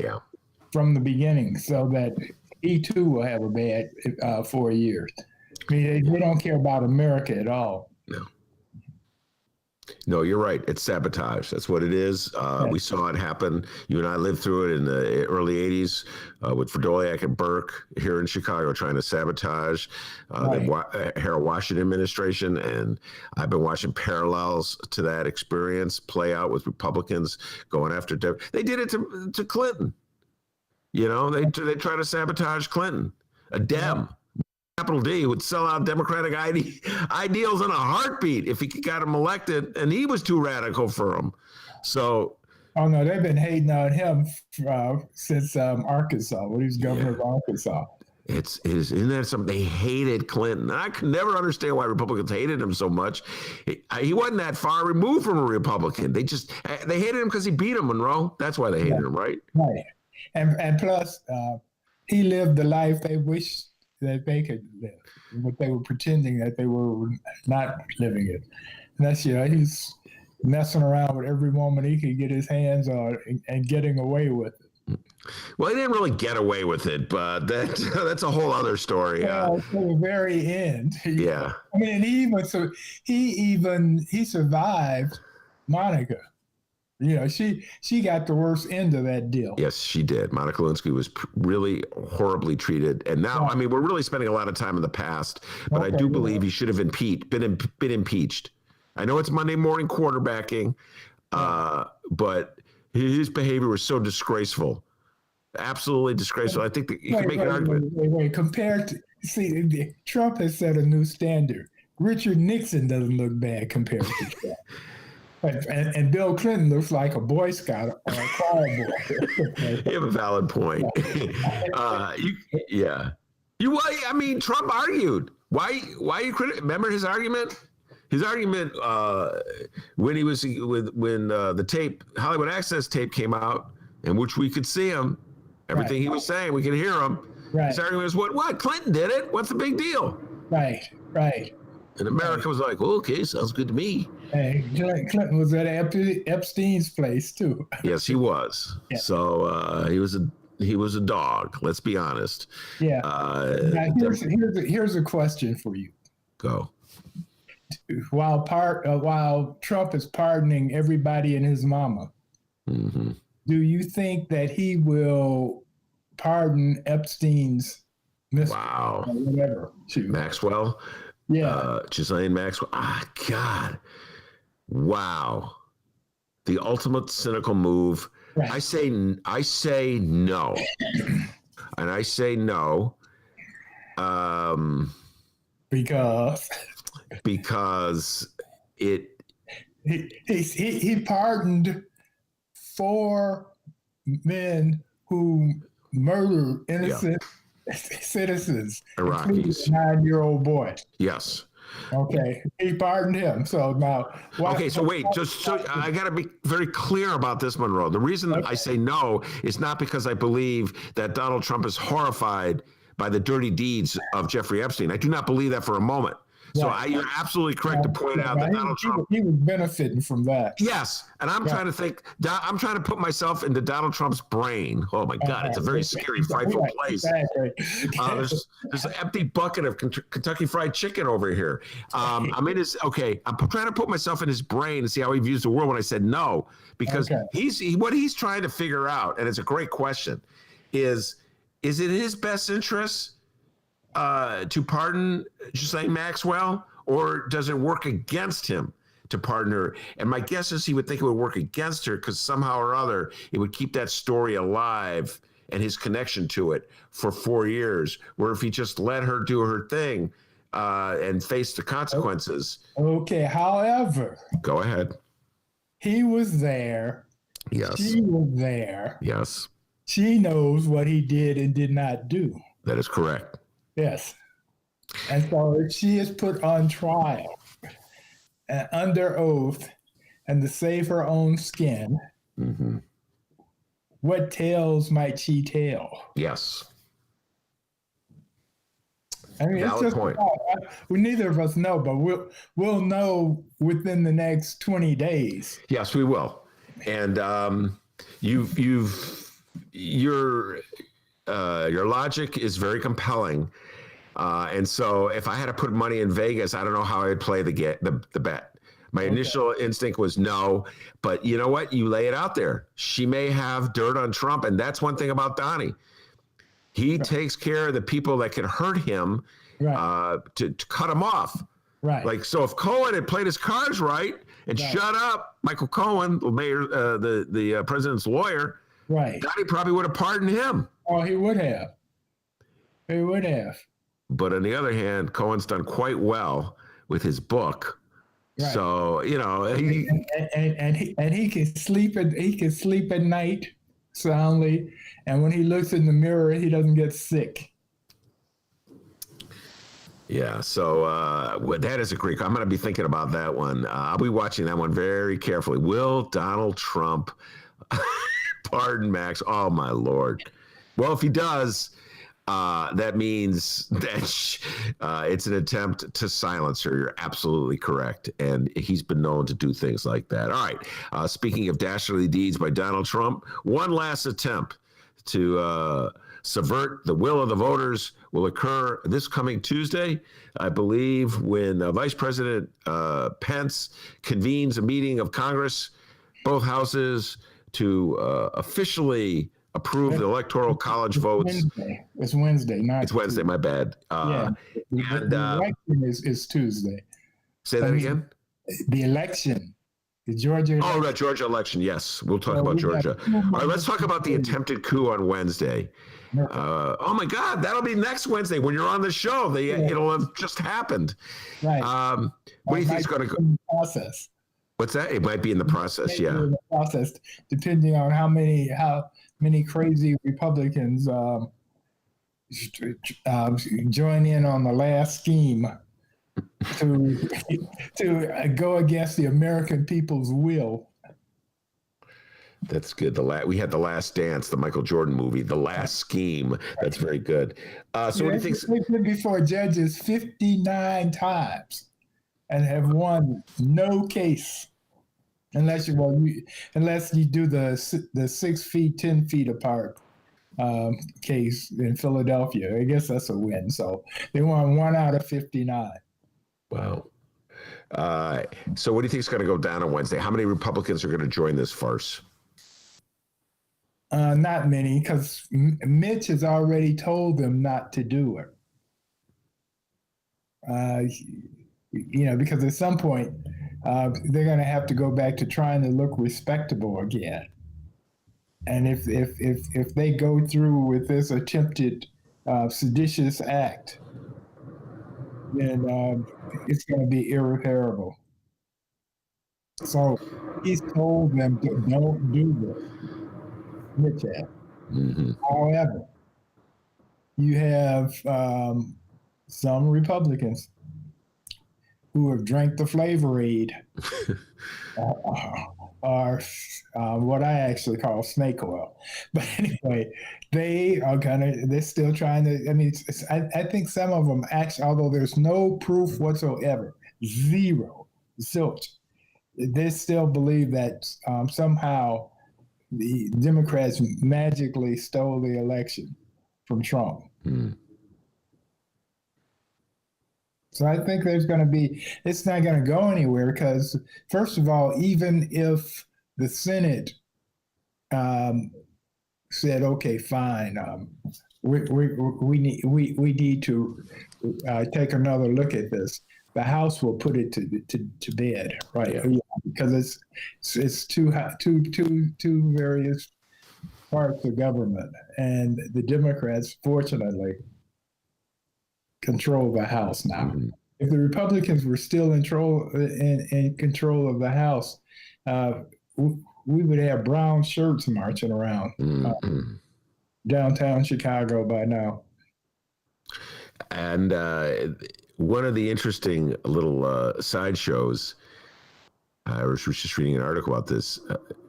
from the beginning so that he too will have a bad 4 years. I mean, they don't care about America at all. No, you're right. It's sabotage. That's what it is. We saw it happen. You and I lived through it in the early 80s with Fredoliak and Burke here in Chicago trying to sabotage the Harold Washington administration. And I've been watching parallels to that experience play out with Republicans going after they did it to Clinton. You know, they try to sabotage Clinton, a Dem. Capital D would sell out Democratic ideals in a heartbeat if he got him elected, and he was too radical for him. So, oh no, they've been hating on him since Arkansas when he was governor of Arkansas. Isn't that something? They hated Clinton. I could never understand why Republicans hated him so much. He wasn't that far removed from a Republican. They hated him because he beat him, Monroe. That's why they hated him, right? Right, and plus he lived the life they wished that they could live, but they were pretending that they were not living it. And that's, he's messing around with every woman he could get his hands on and getting away with it. Well, he didn't really get away with it, but that's a whole other story. Well, to the very end. Yeah. I mean, he survived Monica. You know, she got the worst end of that deal. Yes, she did. Monica Lewinsky was really horribly treated. And now, I mean, we're really spending a lot of time in the past, but I do believe he should have been impeached. I know it's Monday morning quarterbacking, but his behavior was so disgraceful. Absolutely disgraceful. I think that you can make an argument. Wait. Trump has set a new standard. Richard Nixon doesn't look bad compared to Trump. And Bill Clinton looks like a Boy Scout or a choir boy. You have a valid point. Yeah. I mean, Trump argued. Why you remember his argument? His argument when he was when the tape, Hollywood Access tape came out, in which we could see him, everything he was saying, we could hear him. Right. His argument was, what? Clinton did it. What's the big deal? Right. And America was like, well, okay, sounds good to me. Hey, Clinton was at Epstein's place too. Yes, he was. Yeah. So he was a dog. Let's be honest. Yeah. Now here's a question for you. Go. While Trump is pardoning everybody and his mama, do you think that he will pardon Epstein's mistress? Wow. Or whatever. Maxwell? Yeah. Ghislaine Maxwell. God. Wow. The ultimate cynical move. Right. I say no. And I say no. Because he pardoned 4 men who murdered innocent citizens, Iraqis, a 9-year-old boy. Yes. Okay, he pardoned him. So now, wait. So I got to be very clear about this, Monroe. The reason I say no is not because I believe that Donald Trump is horrified by the dirty deeds of Jeffrey Epstein. I do not believe that for a moment. So you're absolutely correct to point out that Donald Trump... He was benefiting from that. Yes, and I'm trying to think... I'm trying to put myself into Donald Trump's brain. Oh, my God, it's a very scary, frightful place. Exactly. There's an empty bucket of Kentucky Fried Chicken over here. I'm trying to put myself in his brain and see how he views the world when I said no. Because what he's trying to figure out, and it's a great question, is it his best interest to pardon Ghislaine Maxwell, or does it work against him to pardon her? And my guess is he would think it would work against her because somehow or other it would keep that story alive and his connection to it for 4 years, where if he just let her do her thing and face the consequences. Okay, however. Go ahead. He was there. Yes. She was there. Yes. She knows what he did and did not do. That is correct. Yes. And so if she is put on trial and under oath and to save her own skin, what tales might she tell? Yes. I mean, valid it's just point. Neither of us know, but we'll know within the next 20 days. Yes, we will. And your logic is very compelling. And so if I had to put money in Vegas, I don't know how I'd play the bet. My initial instinct was no, but you know what? You lay it out there. She may have dirt on Trump, and that's one thing about Donnie. He takes care of the people that can hurt him to cut him off. Right. Like, so if Cohen had played his cards right and shut up, Michael Cohen, the mayor, the president's lawyer, Donnie probably would have pardoned him. Oh, he would have. He would have. But on the other hand, Cohen's done quite well with his book. Right. So, you know, he can sleep at night soundly, and when he looks in the mirror, he doesn't get sick. Yeah, so that is a great. I'm going to be thinking about that one. I'll be watching that one very carefully. Will Donald Trump pardon Max? Oh my Lord! Well, if he does, that means that it's an attempt to silence her. You're absolutely correct, and he's been known to do things like that. All right. Speaking of dastardly deeds by Donald Trump, one last attempt to subvert the will of the voters will occur this coming Tuesday, I believe, when Vice President Pence convenes a meeting of Congress, both houses, to officially approve the Electoral College votes. It's Wednesday, not It's Wednesday, my bad. The election is Tuesday. Say that again? The election. The Georgia election. Oh, right, Georgia election, yes. We'll talk about Georgia. All right, let's talk about the attempted coup on Wednesday. Oh, my God, that'll be next Wednesday when you're on the show. It'll have just happened. Right. What do you think is going to go? Process. What's that? It might be in the process. Yeah. In the process, depending on how many crazy Republicans join in on the last scheme to go against the American people's will. That's good. We had The Last Dance, the Michael Jordan movie, The Last Scheme. That's very good. So what do you think? They've been before judges 59 times and have won no case, unless you do the 6 feet, 10 feet apart case in Philadelphia. I guess that's a win. So they won 1 out of 59. Wow. So what do you think is going to go down on Wednesday? How many Republicans are going to join this farce? Not many, because Mitch has already told them not to do it. Because at some point they're going to have to go back to trying to look respectable again. And if they go through with this attempted seditious act, then it's going to be irreparable. So he's told them to don't do this. Mitch has. Mm-hmm. However, you have some Republicans who have drank the Flavor Aid, or what I actually call snake oil. But anyway, they're still trying to, I think some of them actually, although there's no proof whatsoever, zilch, they still believe that somehow the Democrats magically stole the election from Trump. Mm. So I think it's not going to go anywhere because, first of all, even if the Senate said, okay, fine, we need to take another look at this, the House will put it to bed, right? Yeah. Because it's two various parts of government, and the Democrats, fortunately, control the House now. Mm-hmm. If the Republicans were still in control of the House, we would have brown shirts marching around downtown Chicago by now. And one of the interesting little sideshows, I was just reading an article about this,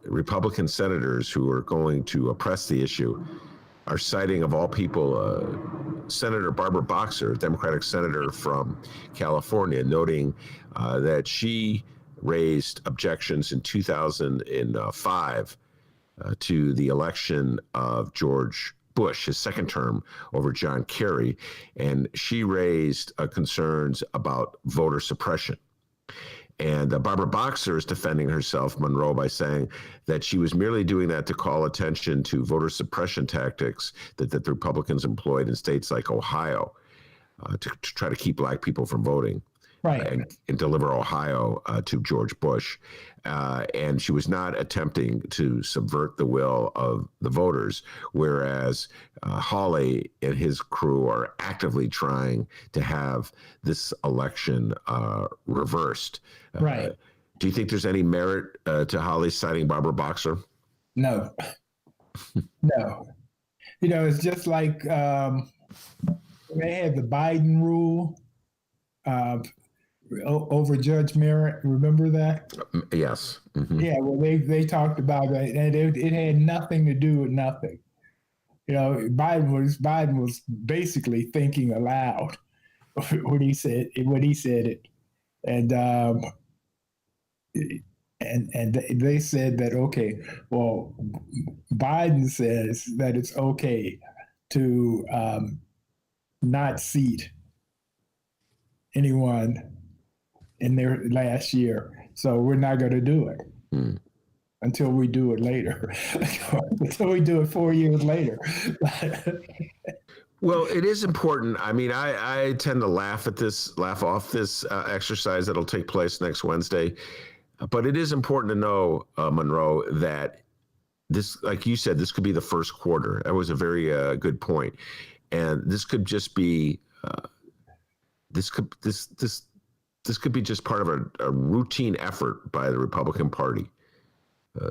Republican senators who are going to press the issue are citing, of all people, Senator Barbara Boxer, Democratic senator from California, noting that she raised objections in 2005 to the election of George Bush, his second term, over John Kerry, and she raised concerns about voter suppression. And Barbara Boxer is defending herself, Monroe, by saying that she was merely doing that to call attention to voter suppression tactics that the Republicans employed in states like Ohio to try to keep black people from voting. Right. And deliver Ohio to George Bush. And she was not attempting to subvert the will of the voters, whereas Hawley and his crew are actively trying to have this election reversed. Right. Do you think there's any merit to Hawley citing Barbara Boxer? No. No. It's just like they had the Biden rule over Judge Merritt. Remember that? Yes. Mm-hmm. Yeah, well, they talked about that, and it had nothing to do with nothing. Biden was basically thinking aloud when he said it, and they said that, okay, well, Biden says that it's okay to not seat anyone in their last year, so we're not going to do it until we do it later, until we do it 4 years later. Well, it is important. I mean, I tend to laugh off this exercise that'll take place next Wednesday, but it is important to know, Monroe, that this, like you said, this could be the first quarter. That was a very good point, and this could just be this this could be just part of a routine effort by the Republican Party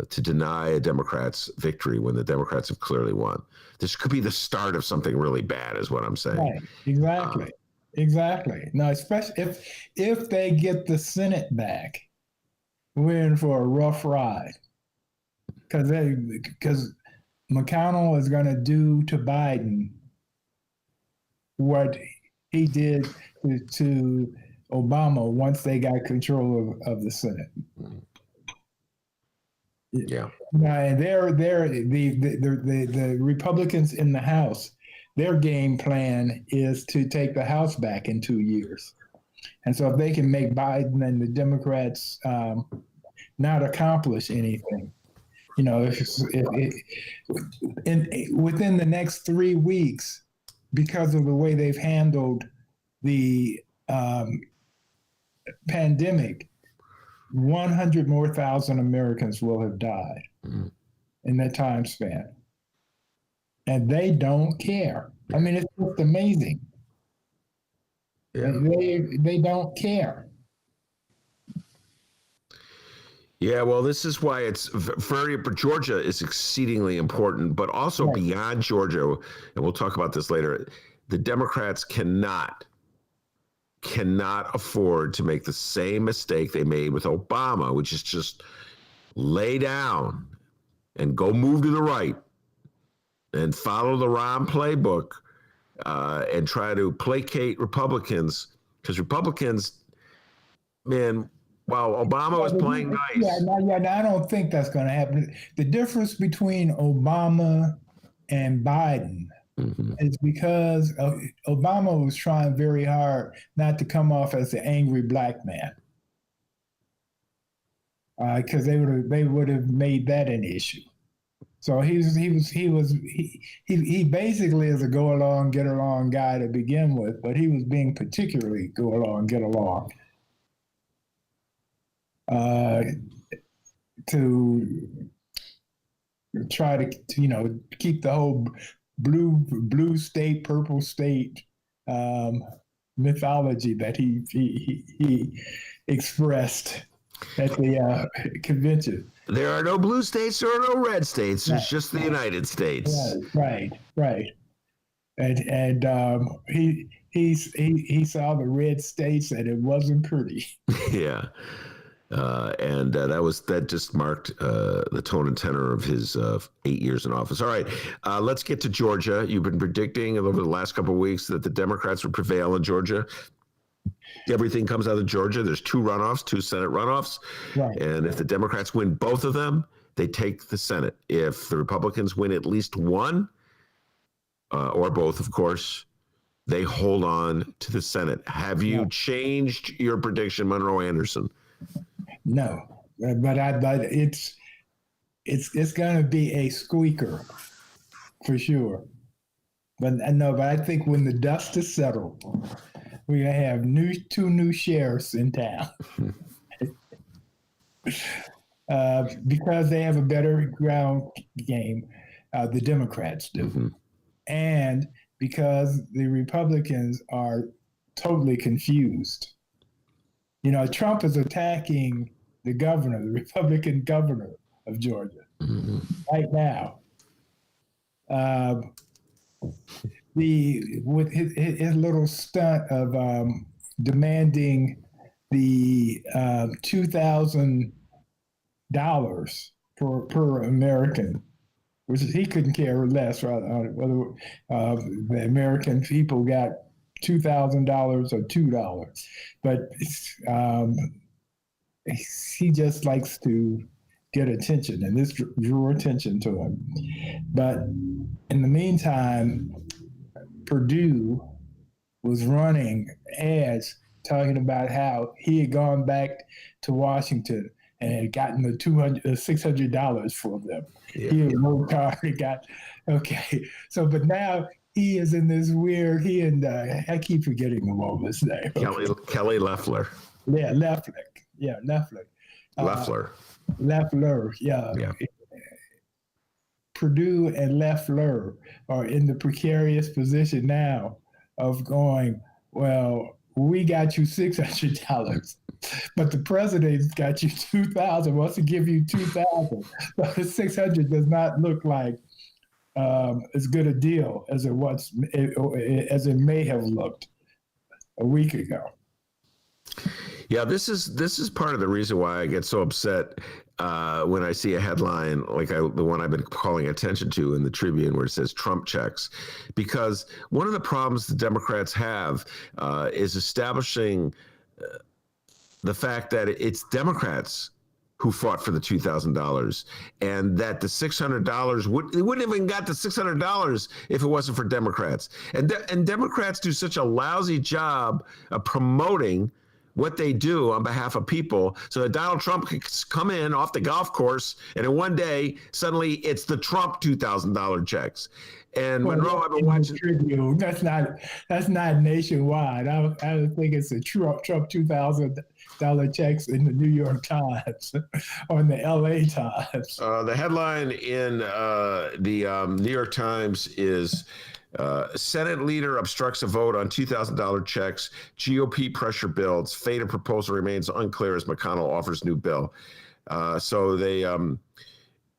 to deny a Democrat's victory when the Democrats have clearly won. This could be the start of something really bad, is what I'm saying. Right. Exactly. Exactly. Now, especially if they get the Senate back, we're in for a rough ride. Because McConnell is going to do to Biden what he did to Obama once they got control of the Senate. Yeah. And the Republicans in the House, their game plan is to take the House back in 2 years. And so if they can make Biden and the Democrats not accomplish anything, you know, within the next 3 weeks, because of the way they've handled the pandemic, 100,000 more Americans will have died in that time span. And they don't care. I mean, it's just amazing. Yeah. They don't care. Yeah, well, this is why it's Georgia is exceedingly important, but also beyond Georgia, and we'll talk about this later, the Democrats cannot afford to make the same mistake they made with Obama, which is just lay down and go move to the right and follow the Ron playbook and try to placate Republicans, because Republicans, man, while Obama was playing nice. I don't think that's going to happen. The difference between Obama and Biden is because Obama was trying very hard not to come off as the angry black man, because they would have made that an issue. So he basically is a go along, get along guy to begin with, but he was being particularly go along, get along. To try to keep the whole blue state, purple state mythology that he expressed at the convention. There are no blue states, there are no red states. There's just the United States. Right. And he saw the red states and it wasn't pretty. Yeah. And that just marked the tone and tenor of his 8 years in office. All right, let's get to Georgia. You've been predicting over the last couple of weeks that the Democrats would prevail in Georgia. Everything comes out of Georgia. There's 2 runoffs, 2 Senate runoffs. Right. And if the Democrats win both of them, they take the Senate. If the Republicans win at least one, or both, of course, they hold on to the Senate. Have you changed your prediction, Monroe Anderson? No, but it's going to be a squeaker for sure. But I think when the dust is settled, we're going to have 2 new sheriffs in town because they have a better ground game, the Democrats do, and because the Republicans are totally confused. You know, Trump is attacking the Republican governor of Georgia right now. With his little stunt of demanding the $2,000 per American, which he couldn't care less whether the American people got $2,000 or $2, but he just likes to get attention, and this drew attention to him. But in the meantime, Perdue was running ads talking about how he had gone back to Washington and had gotten the $600 for them. Yeah. He had worked hard and got but now he is in this weird. I keep forgetting the woman's name. Kelly Loeffler. Yeah, Loeffler. Yeah, Loeffler. Loeffler. Yeah. Perdue and Loeffler are in the precarious position now of going, well, we got you $600, but the president's got you $2,000. Wants to give you $2,000. So the $600 does not look like as good a deal as it may have looked a week ago. Yeah, this is part of the reason why I get so upset when I see a headline like the one I've been calling attention to in the Tribune, where it says Trump checks, because one of the problems the Democrats have is establishing the fact that it's Democrats who fought for the $2,000, and that the $600 wouldn't have even got the $600 if it wasn't for Democrats. And Democrats do such a lousy job of promoting what they do on behalf of people, so that Donald Trump can come in off the golf course, and in one day, suddenly it's the Trump $2,000 checks. And Monroe, I've been watching. Tribune. That's not nationwide. I think it's a Trump $2,000 checks in the New York Times or in the LA Times. The headline in the New York Times is Senate leader obstructs a vote on $2,000 checks. GOP pressure builds. Fate of proposal remains unclear as McConnell offers new bill. So they.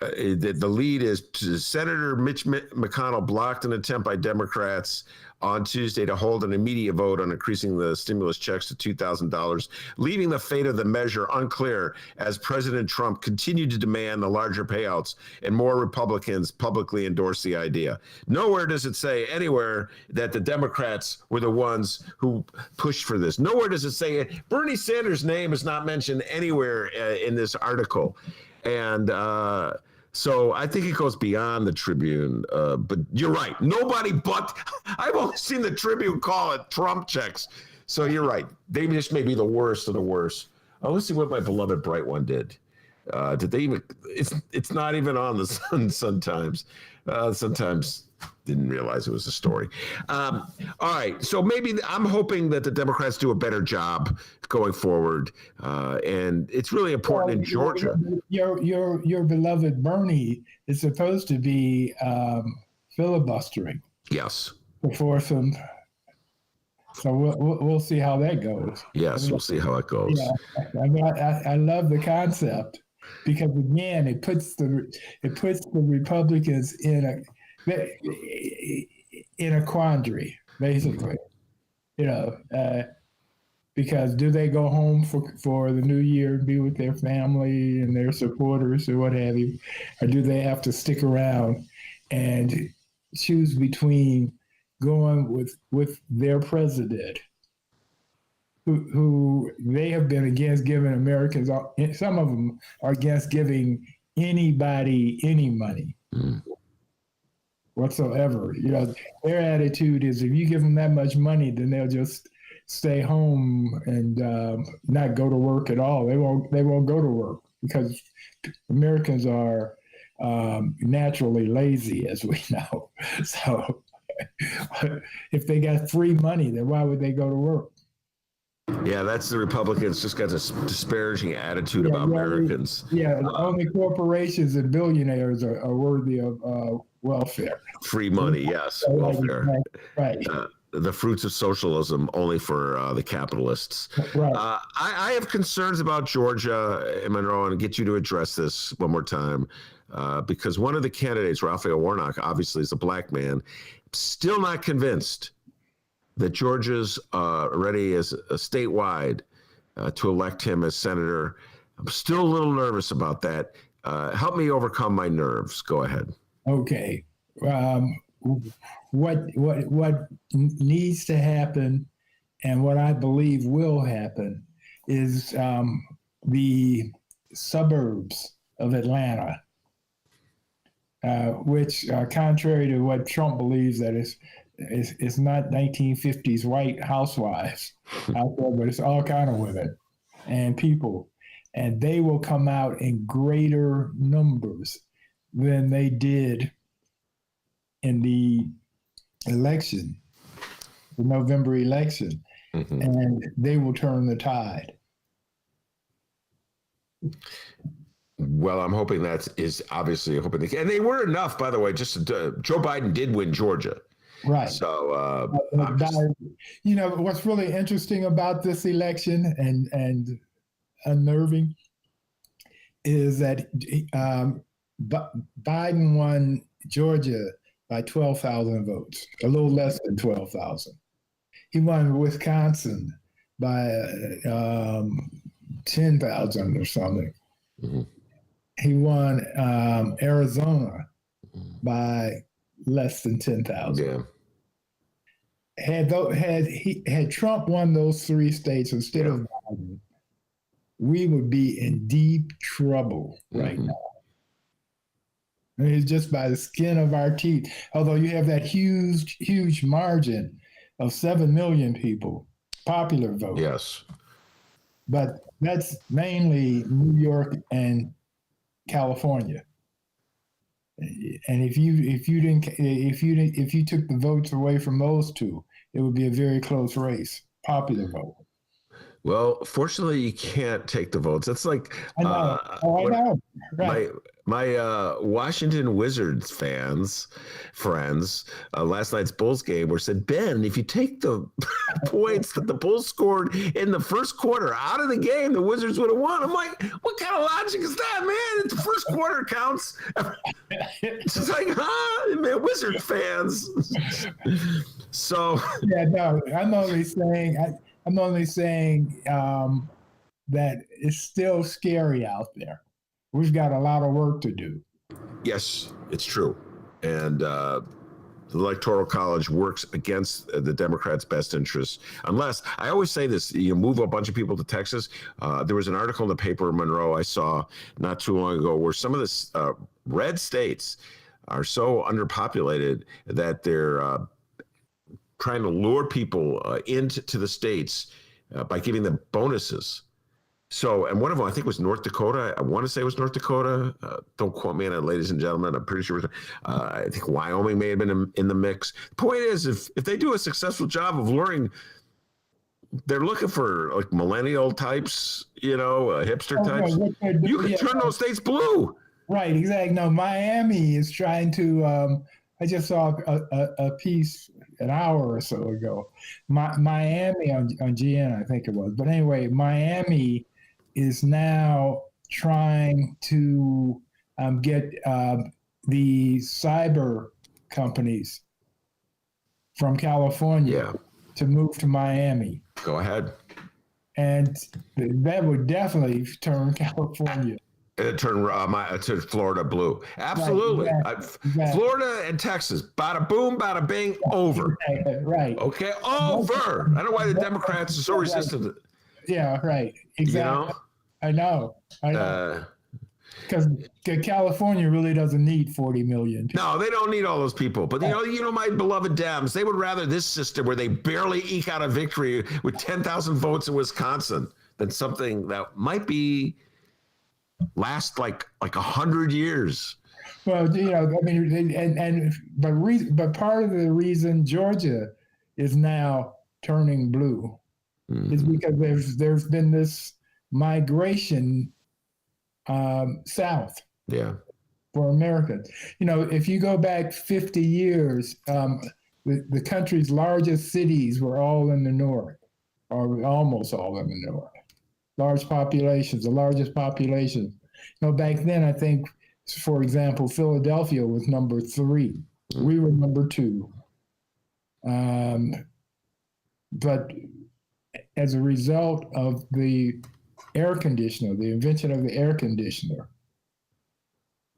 The lead is Senator Mitch McConnell blocked an attempt by Democrats on Tuesday to hold an immediate vote on increasing the stimulus checks to $2,000, leaving the fate of the measure unclear as President Trump continued to demand the larger payouts, and more Republicans publicly endorsed the idea. Nowhere does it say anywhere that the Democrats were the ones who pushed for this. Nowhere does it say it. Bernie Sanders' name is not mentioned anywhere in this article. And so I think it goes beyond the Tribune, but you're right. Nobody but I've only seen the Tribune call it Trump checks. So you're right. They just may be the worst of the worst. Let's see what my beloved Bright One did. Did they even? It's not even on the Sun Times. Sometimes didn't realize it was a story. All right, so maybe I'm hoping that the Democrats do a better job going forward, and it's really important in Georgia. Your beloved Bernie is supposed to be filibustering. Yes. Before some. So we'll see how that goes. Yes, we'll see how it goes. Yeah, I mean, I love the concept, because again, it puts the Republicans in a quandary, basically. Because do they go home for the new year and be with their family and their supporters or what have you, or do they have to stick around and choose between going with their president, who they have been against giving Americans, some of them are against giving anybody any money whatsoever. Their attitude is, if you give them that much money, then they'll just stay home and not go to work at all. They won't go to work, because Americans are naturally lazy, as we know. So if they got free money, then why would they go to work? Yeah, that's the Republicans just got this disparaging attitude about Americans. Yeah, only corporations and billionaires are worthy of welfare. Free money, yes, welfare. Right. The fruits of socialism only for the capitalists. Right. I have concerns about Georgia, Monroe, and get you to address this one more time, because one of the candidates, Raphael Warnock, obviously is a black man, still not convinced that Georgia's ready as a statewide to elect him as senator. I'm still a little nervous about that. Help me overcome my nerves. Go ahead. Okay. What needs to happen, and what I believe will happen, is the suburbs of Atlanta, which, contrary to what Trump believes, that it's not 1950s white housewives out there, but it's all kind of women and people, and they will come out in greater numbers than they did in the election, the November election, and they will turn the tide. Well, I'm hoping that is obviously hoping, and they were enough, by the way. Joe Biden did win Georgia, Right. So, you know, what's really interesting about this election and unnerving is that Biden won Georgia by 12,000 votes, a little less than 12,000. He won Wisconsin by 10,000 or something. Mm-hmm. He won Arizona by less than 10,000. Yeah. Had Trump won those three states instead of Biden, we would be in deep trouble right now. I mean, it's just by the skin of our teeth. Although you have that huge margin of 7 million people, popular vote. Yes. But that's mainly New York and California. And if you took the votes away from those two, it would be a very close race, popular vote. Well, fortunately, you can't take the votes. It's like I know. I know. Right. My Washington Wizards friends, last night's Bulls game said, Ben, if you take the points that the Bulls scored in the first quarter out of the game, the Wizards would have won. I'm like, what kind of logic is that, man? It's the first quarter counts. It's just like, man, Wizards fans. So yeah, no, I'm only saying that it's still scary out there. We've got a lot of work to do. Yes, it's true. And the Electoral College works against the Democrats' best interests. Unless, I always say this, you move a bunch of people to Texas. There was an article in the paper, Monroe, I saw not too long ago, where some of the red states are so underpopulated that they're trying to lure people into the states by giving them bonuses. So, and one of them, I think, was North Dakota. I want to say it was North Dakota. Don't quote me on it, ladies and gentlemen. I'm pretty sure. I think Wyoming may have been in the mix. The point is, if they do a successful job of luring, they're looking for like millennial types, hipster types. You can turn those states blue. Right, exactly. No, Miami is trying to. I just saw a piece an hour or so ago. Miami on GN, I think it was. But anyway, Miami is now trying to get the cyber companies from California to move to Miami. Go ahead. And that would definitely turn California. Turn to Florida blue. Absolutely. Right, exactly. Florida and Texas. Bada boom, bada bing, over. Right. Okay, over. I don't know why the Democrats are so resistant. Yeah, right. Exactly. I know. Because California really doesn't need 40 million people. No, they don't need all those people. But my beloved Dems, they would rather this system where they barely eke out a victory with 10,000 votes in Wisconsin than something that might be last like 100 years. Well, I mean, but part of the reason Georgia is now turning blue is because there's been this migration south. Yeah. For Americans. If you go back 50 years, the country's largest cities were all in the north, or almost all in the north. Large populations, the largest populations. Back then, I think, for example, Philadelphia was number 3. We were number 2. But as a result of the air conditioner, the invention of the air conditioner,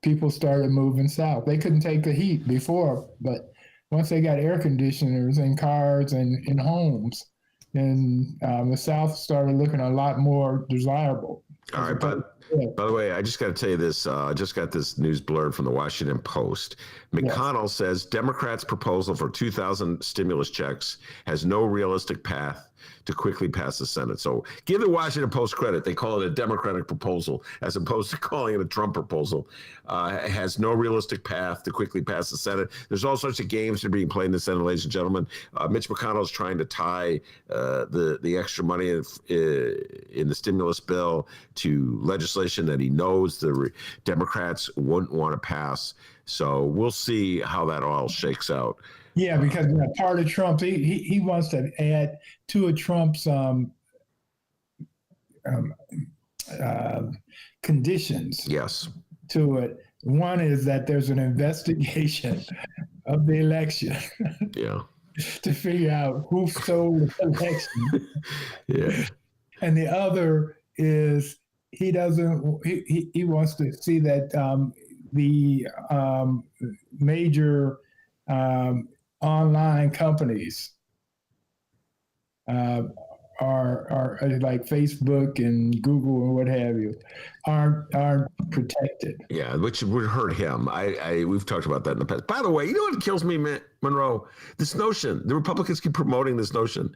people started moving south. They couldn't take the heat before, but once they got air conditioners in cars and in homes, then the South started looking a lot more desirable. All right, but by the way, I just got to tell you this. I just got this news blurb from the Washington Post. McConnell says Democrats' proposal for 2,000 stimulus checks has no realistic path to quickly pass the Senate. So give the Washington Post credit. They call it a Democratic proposal as opposed to calling it a Trump proposal. It has no realistic path to quickly pass the Senate. There's all sorts of games that are being played in the Senate, ladies and gentlemen. Mitch McConnell is trying to tie the extra money in the stimulus bill to legislation that he knows the Democrats wouldn't want to pass. So we'll see how that all shakes out. Yeah, because part of Trump, he wants to add two of Trump's conditions Yes. to it. One is that there's an investigation of the election Yeah. to figure out who stole the election. Yeah. And the other is he wants to see that the major online companies are like Facebook and Google and what have you aren't protected. Yeah, which would hurt him. We've talked about that in the past. By the way, you know what kills me, Monroe? This notion, the Republicans keep promoting this notion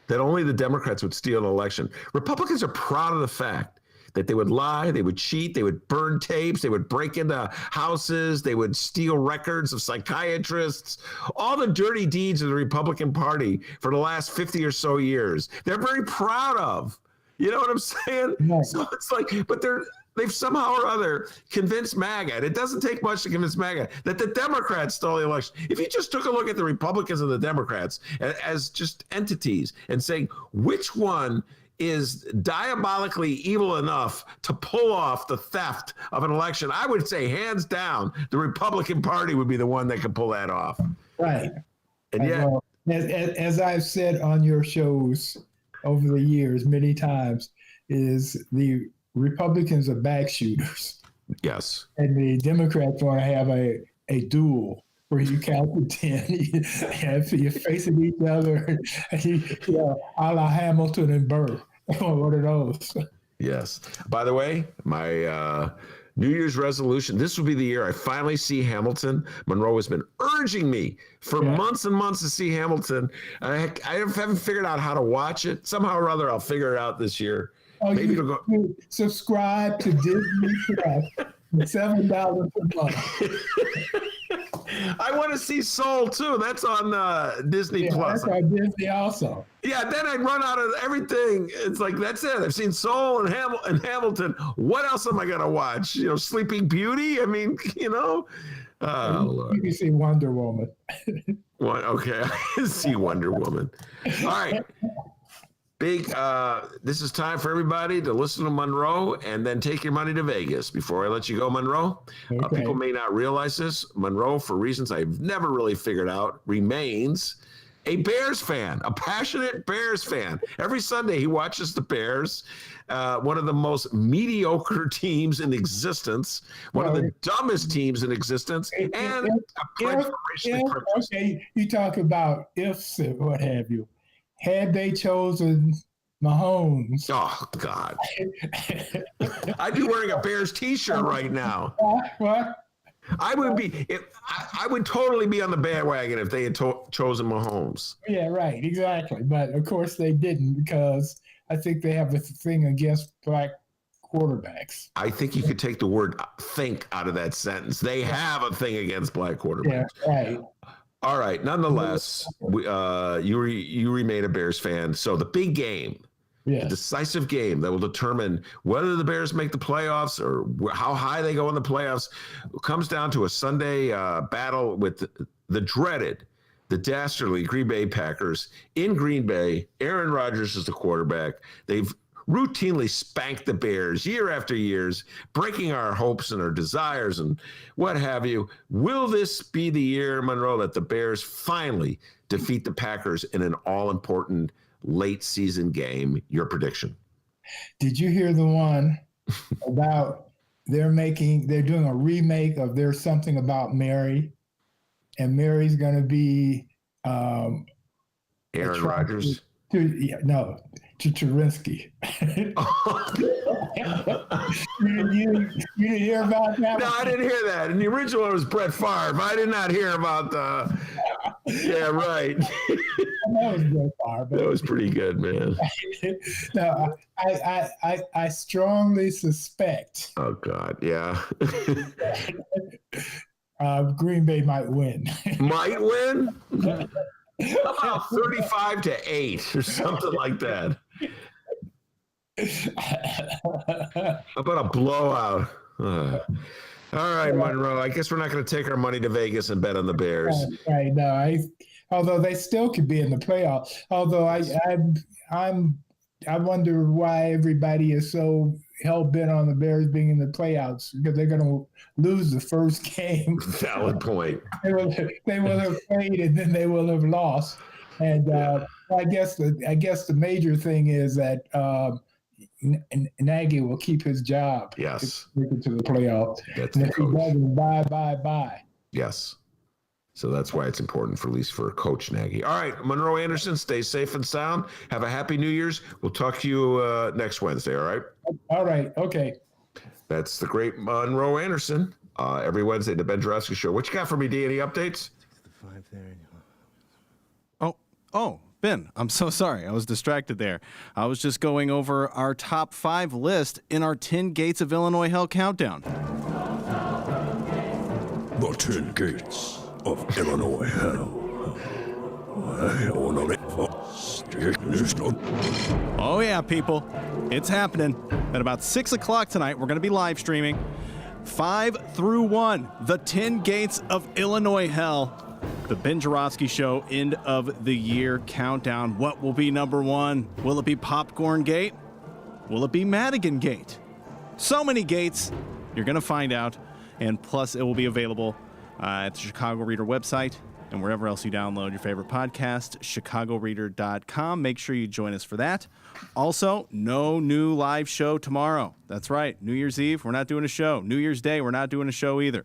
that only the Democrats would steal an election. Republicans are proud of the fact that they would lie, they would cheat, they would burn tapes, they would break into houses, they would steal records of psychiatrists, all the dirty deeds of the Republican Party for the last 50 or so years. They're very proud of. You know what I'm saying? Right. So it's like, but they've somehow or other convinced MAGA, and it doesn't take much to convince MAGA, that the Democrats stole the election. If you just took a look at the Republicans and the Democrats as just entities and saying which one is diabolically evil enough to pull off the theft of an election, I would say hands down, the Republican Party would be the one that could pull that off. Right. And yet, as I've said on your shows over the years many times, is the Republicans are back shooters. yes. And the Democrats want to have a duel where you count to 10, you're facing each other, a la Hamilton and Burr, one of those. Yes. By the way, my New Year's resolution, this will be the year I finally see Hamilton. Monroe has been urging me for months and months to see Hamilton. I haven't figured out how to watch it. Somehow or other, I'll figure it out this year. Maybe it'll go. Subscribe to Disney Plus for $7 a month. I want to see Soul too. That's on Disney Plus. That's on Disney also. Yeah, then I'd run out of everything. It's like, that's it. I've seen Soul and Hamilton. What else am I going to watch? Sleeping Beauty? I mean, Oh, Lord. You can see Wonder Woman. Okay, I see Wonder Woman. All right. This is time for everybody to listen to Monroe and then take your money to Vegas. Before I let you go, Monroe, Okay. People may not realize this. Monroe, for reasons I've never really figured out, remains a Bears fan, a passionate Bears fan. Every Sunday he watches the Bears, one of the most mediocre teams in existence, one of the dumbest teams in existence, and okay, you talk about ifs and what have you. Had they chosen Mahomes? Oh, God. I'd be wearing a Bears t-shirt right now. What? I would totally be on the bandwagon if they had chosen Mahomes. Yeah, right, exactly. But of course they didn't, because I think they have a thing against black quarterbacks. I think you could take the word "think" out of that sentence. They have a thing against black quarterbacks. Yeah, right. All right. Nonetheless, you remain a Bears fan. So the big game, the decisive game that will determine whether the Bears make the playoffs or how high they go in the playoffs, comes down to a Sunday battle with the dastardly Green Bay Packers in Green Bay. Aaron Rodgers is the quarterback. They've routinely spanked the Bears year after years, breaking our hopes and our desires and what have you. Will this be the year, Monroe, that the Bears finally defeat the Packers in an all-important late season game? Your prediction? Did you hear the one about they're doing a remake of There's Something About Mary, and Mary's going to be Aaron Rodgers? To Cherinsky. you didn't hear about that? No, I didn't hear that. And the original one was Brett Favre. I did not hear about the. Yeah, right. That was Brett Favre. That was pretty good, man. No, I strongly suspect. Oh God, yeah. Green Bay might win. Might win? How about 35-8 or something like that? How about a blowout? All right, Monroe. I guess we're not going to take our money to Vegas and bet on the Bears. Right. No, although they still could be in the playoffs. Although I wonder why everybody is so hell bent on the Bears being in the playoffs, because they're going to lose the first game. Valid point. They will have played and then they will have lost. And I guess the major thing is that Nagy will keep his job. Yes. To make it to the playoffs. That's and the if he coach. doesn't, bye. Yes. So that's why it's important, for at least for Coach Nagy. All right, Monroe Anderson, stay safe and sound. Have a happy New Year's. We'll talk to you next Wednesday, all right? All right, okay. That's the great Monroe Anderson. Every Wednesday, the Ben Joravsky Show. What you got for me, D? Any updates? Oh, Ben, I'm so sorry. I was distracted there. I was just going over our top 5 list in our 10 Gates of Illinois Hell countdown. The 10 Gates of Illinois Hell. Oh, yeah, people. It's happening. At about 6 o'clock tonight, we're going to be live streaming 5 through 1, the 10 Gates of Illinois Hell. The Ben Joravsky Show end of the year countdown. What will be number 1? Will it be Popcorn Gate? Will it be Madigan Gate? So many gates. You're going to find out. And plus, it will be available at the Chicago Reader website and wherever else you download your favorite podcast, chicagoreader.com. Make sure you join us for that. Also, no new live show tomorrow. That's right. New Year's Eve, we're not doing a show. New Year's Day, we're not doing a show either.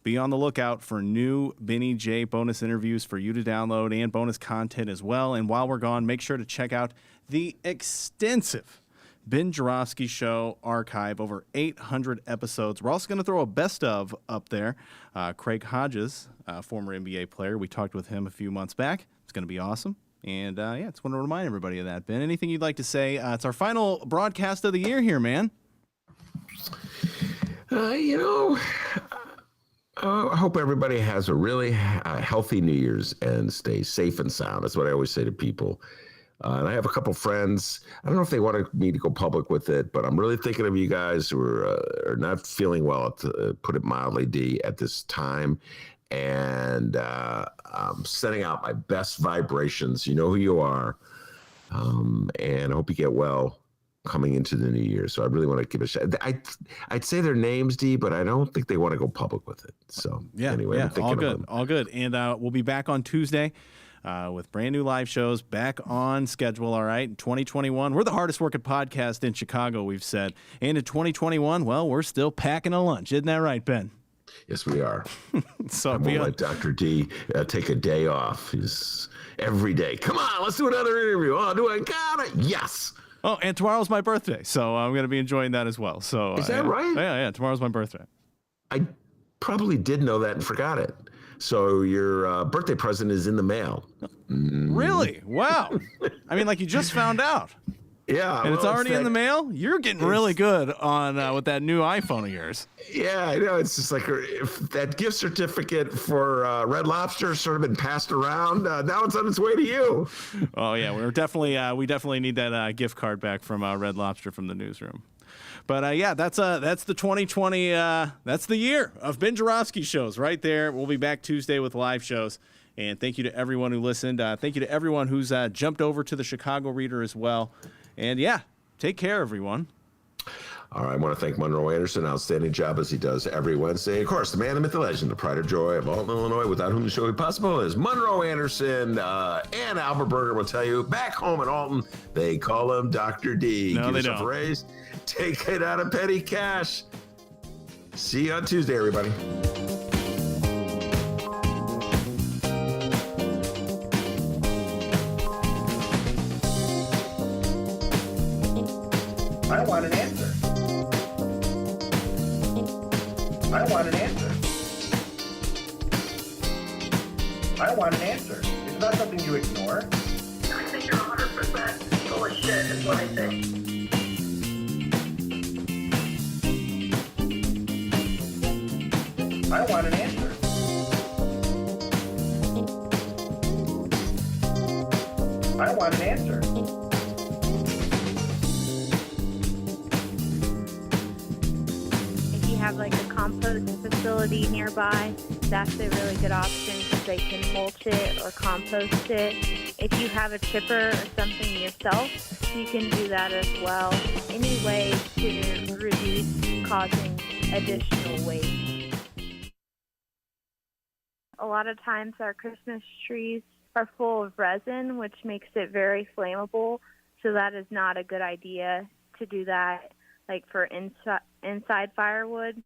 Be on the lookout for new Benny J bonus interviews for you to download and bonus content as well. And while we're gone, make sure to check out the extensive Ben Joravsky Show archive, over 800 episodes. We're also going to throw a best of up there. Craig Hodges, former NBA player. We talked with him a few months back. It's going to be awesome. And, just want to remind everybody of that. Ben, anything you'd like to say? It's our final broadcast of the year here, man. I hope everybody has a really healthy New Year's and stay safe and sound. That's what I always say to people. And I have a couple friends. I don't know if they wanted me to go public with it, but I'm really thinking of you guys who are not feeling well, to put it mildly, D, at this time. And I'm sending out my best vibrations. You know who you are. And I hope you get well coming into the new year. So I really want to give a shout. I'd say their names, D, but I don't think they want to go public with it. So anyway, I'm all good. And we'll be back on Tuesday with brand new live shows back on schedule. All right. In 2021, we're the hardest working podcast in Chicago, we've said. And in 2021, well, we're still packing a lunch. Isn't that right, Ben? Yes, we are. So I'm gonna let Dr. D take a day off. He's every day. Come on, let's do another interview. Oh, do I got it? Yes. Oh, and tomorrow's my birthday, so I'm going to be enjoying that as well. So is that right? Yeah. Tomorrow's my birthday. I probably did know that and forgot it. So your birthday present is in the mail. Really? Wow. I mean, like you just found out. Yeah. And it's already in the mail? You're getting really good on with that new iPhone of yours. Yeah, I know. It's just like if that gift certificate for Red Lobster has sort of been passed around. Now it's on its way to you. Oh, yeah. We definitely need that gift card back from Red Lobster from the newsroom. But, that's the 2020. That's the year of Ben Joravsky shows right there. We'll be back Tuesday with live shows. And thank you to everyone who listened. Thank you to everyone who's jumped over to the Chicago Reader as well. And, take care, everyone. All right, I want to thank Monroe Anderson. Outstanding job as he does every Wednesday. Of course, the man, the myth, the legend, the pride and joy of Alton, Illinois, without whom the show would be possible, is Monroe Anderson. And Albert Berger will tell you, back home in Alton, they call him Dr. D. No, they yourself don't. A raise. Take it out of petty cash. See you on Tuesday, everybody. I want an answer. I want an answer. I want an answer. It's not something you ignore. I think you're 100% full of shit, is what I think. I want an answer. I want an answer. If you have like a compost facility nearby, that's a really good option because they can mulch it or compost it. If you have a chipper or something yourself, you can do that as well. Any way to reduce causing additional waste. A lot of times our Christmas trees are full of resin, which makes it very flammable, so that is not a good idea to do that, like for inside firewood.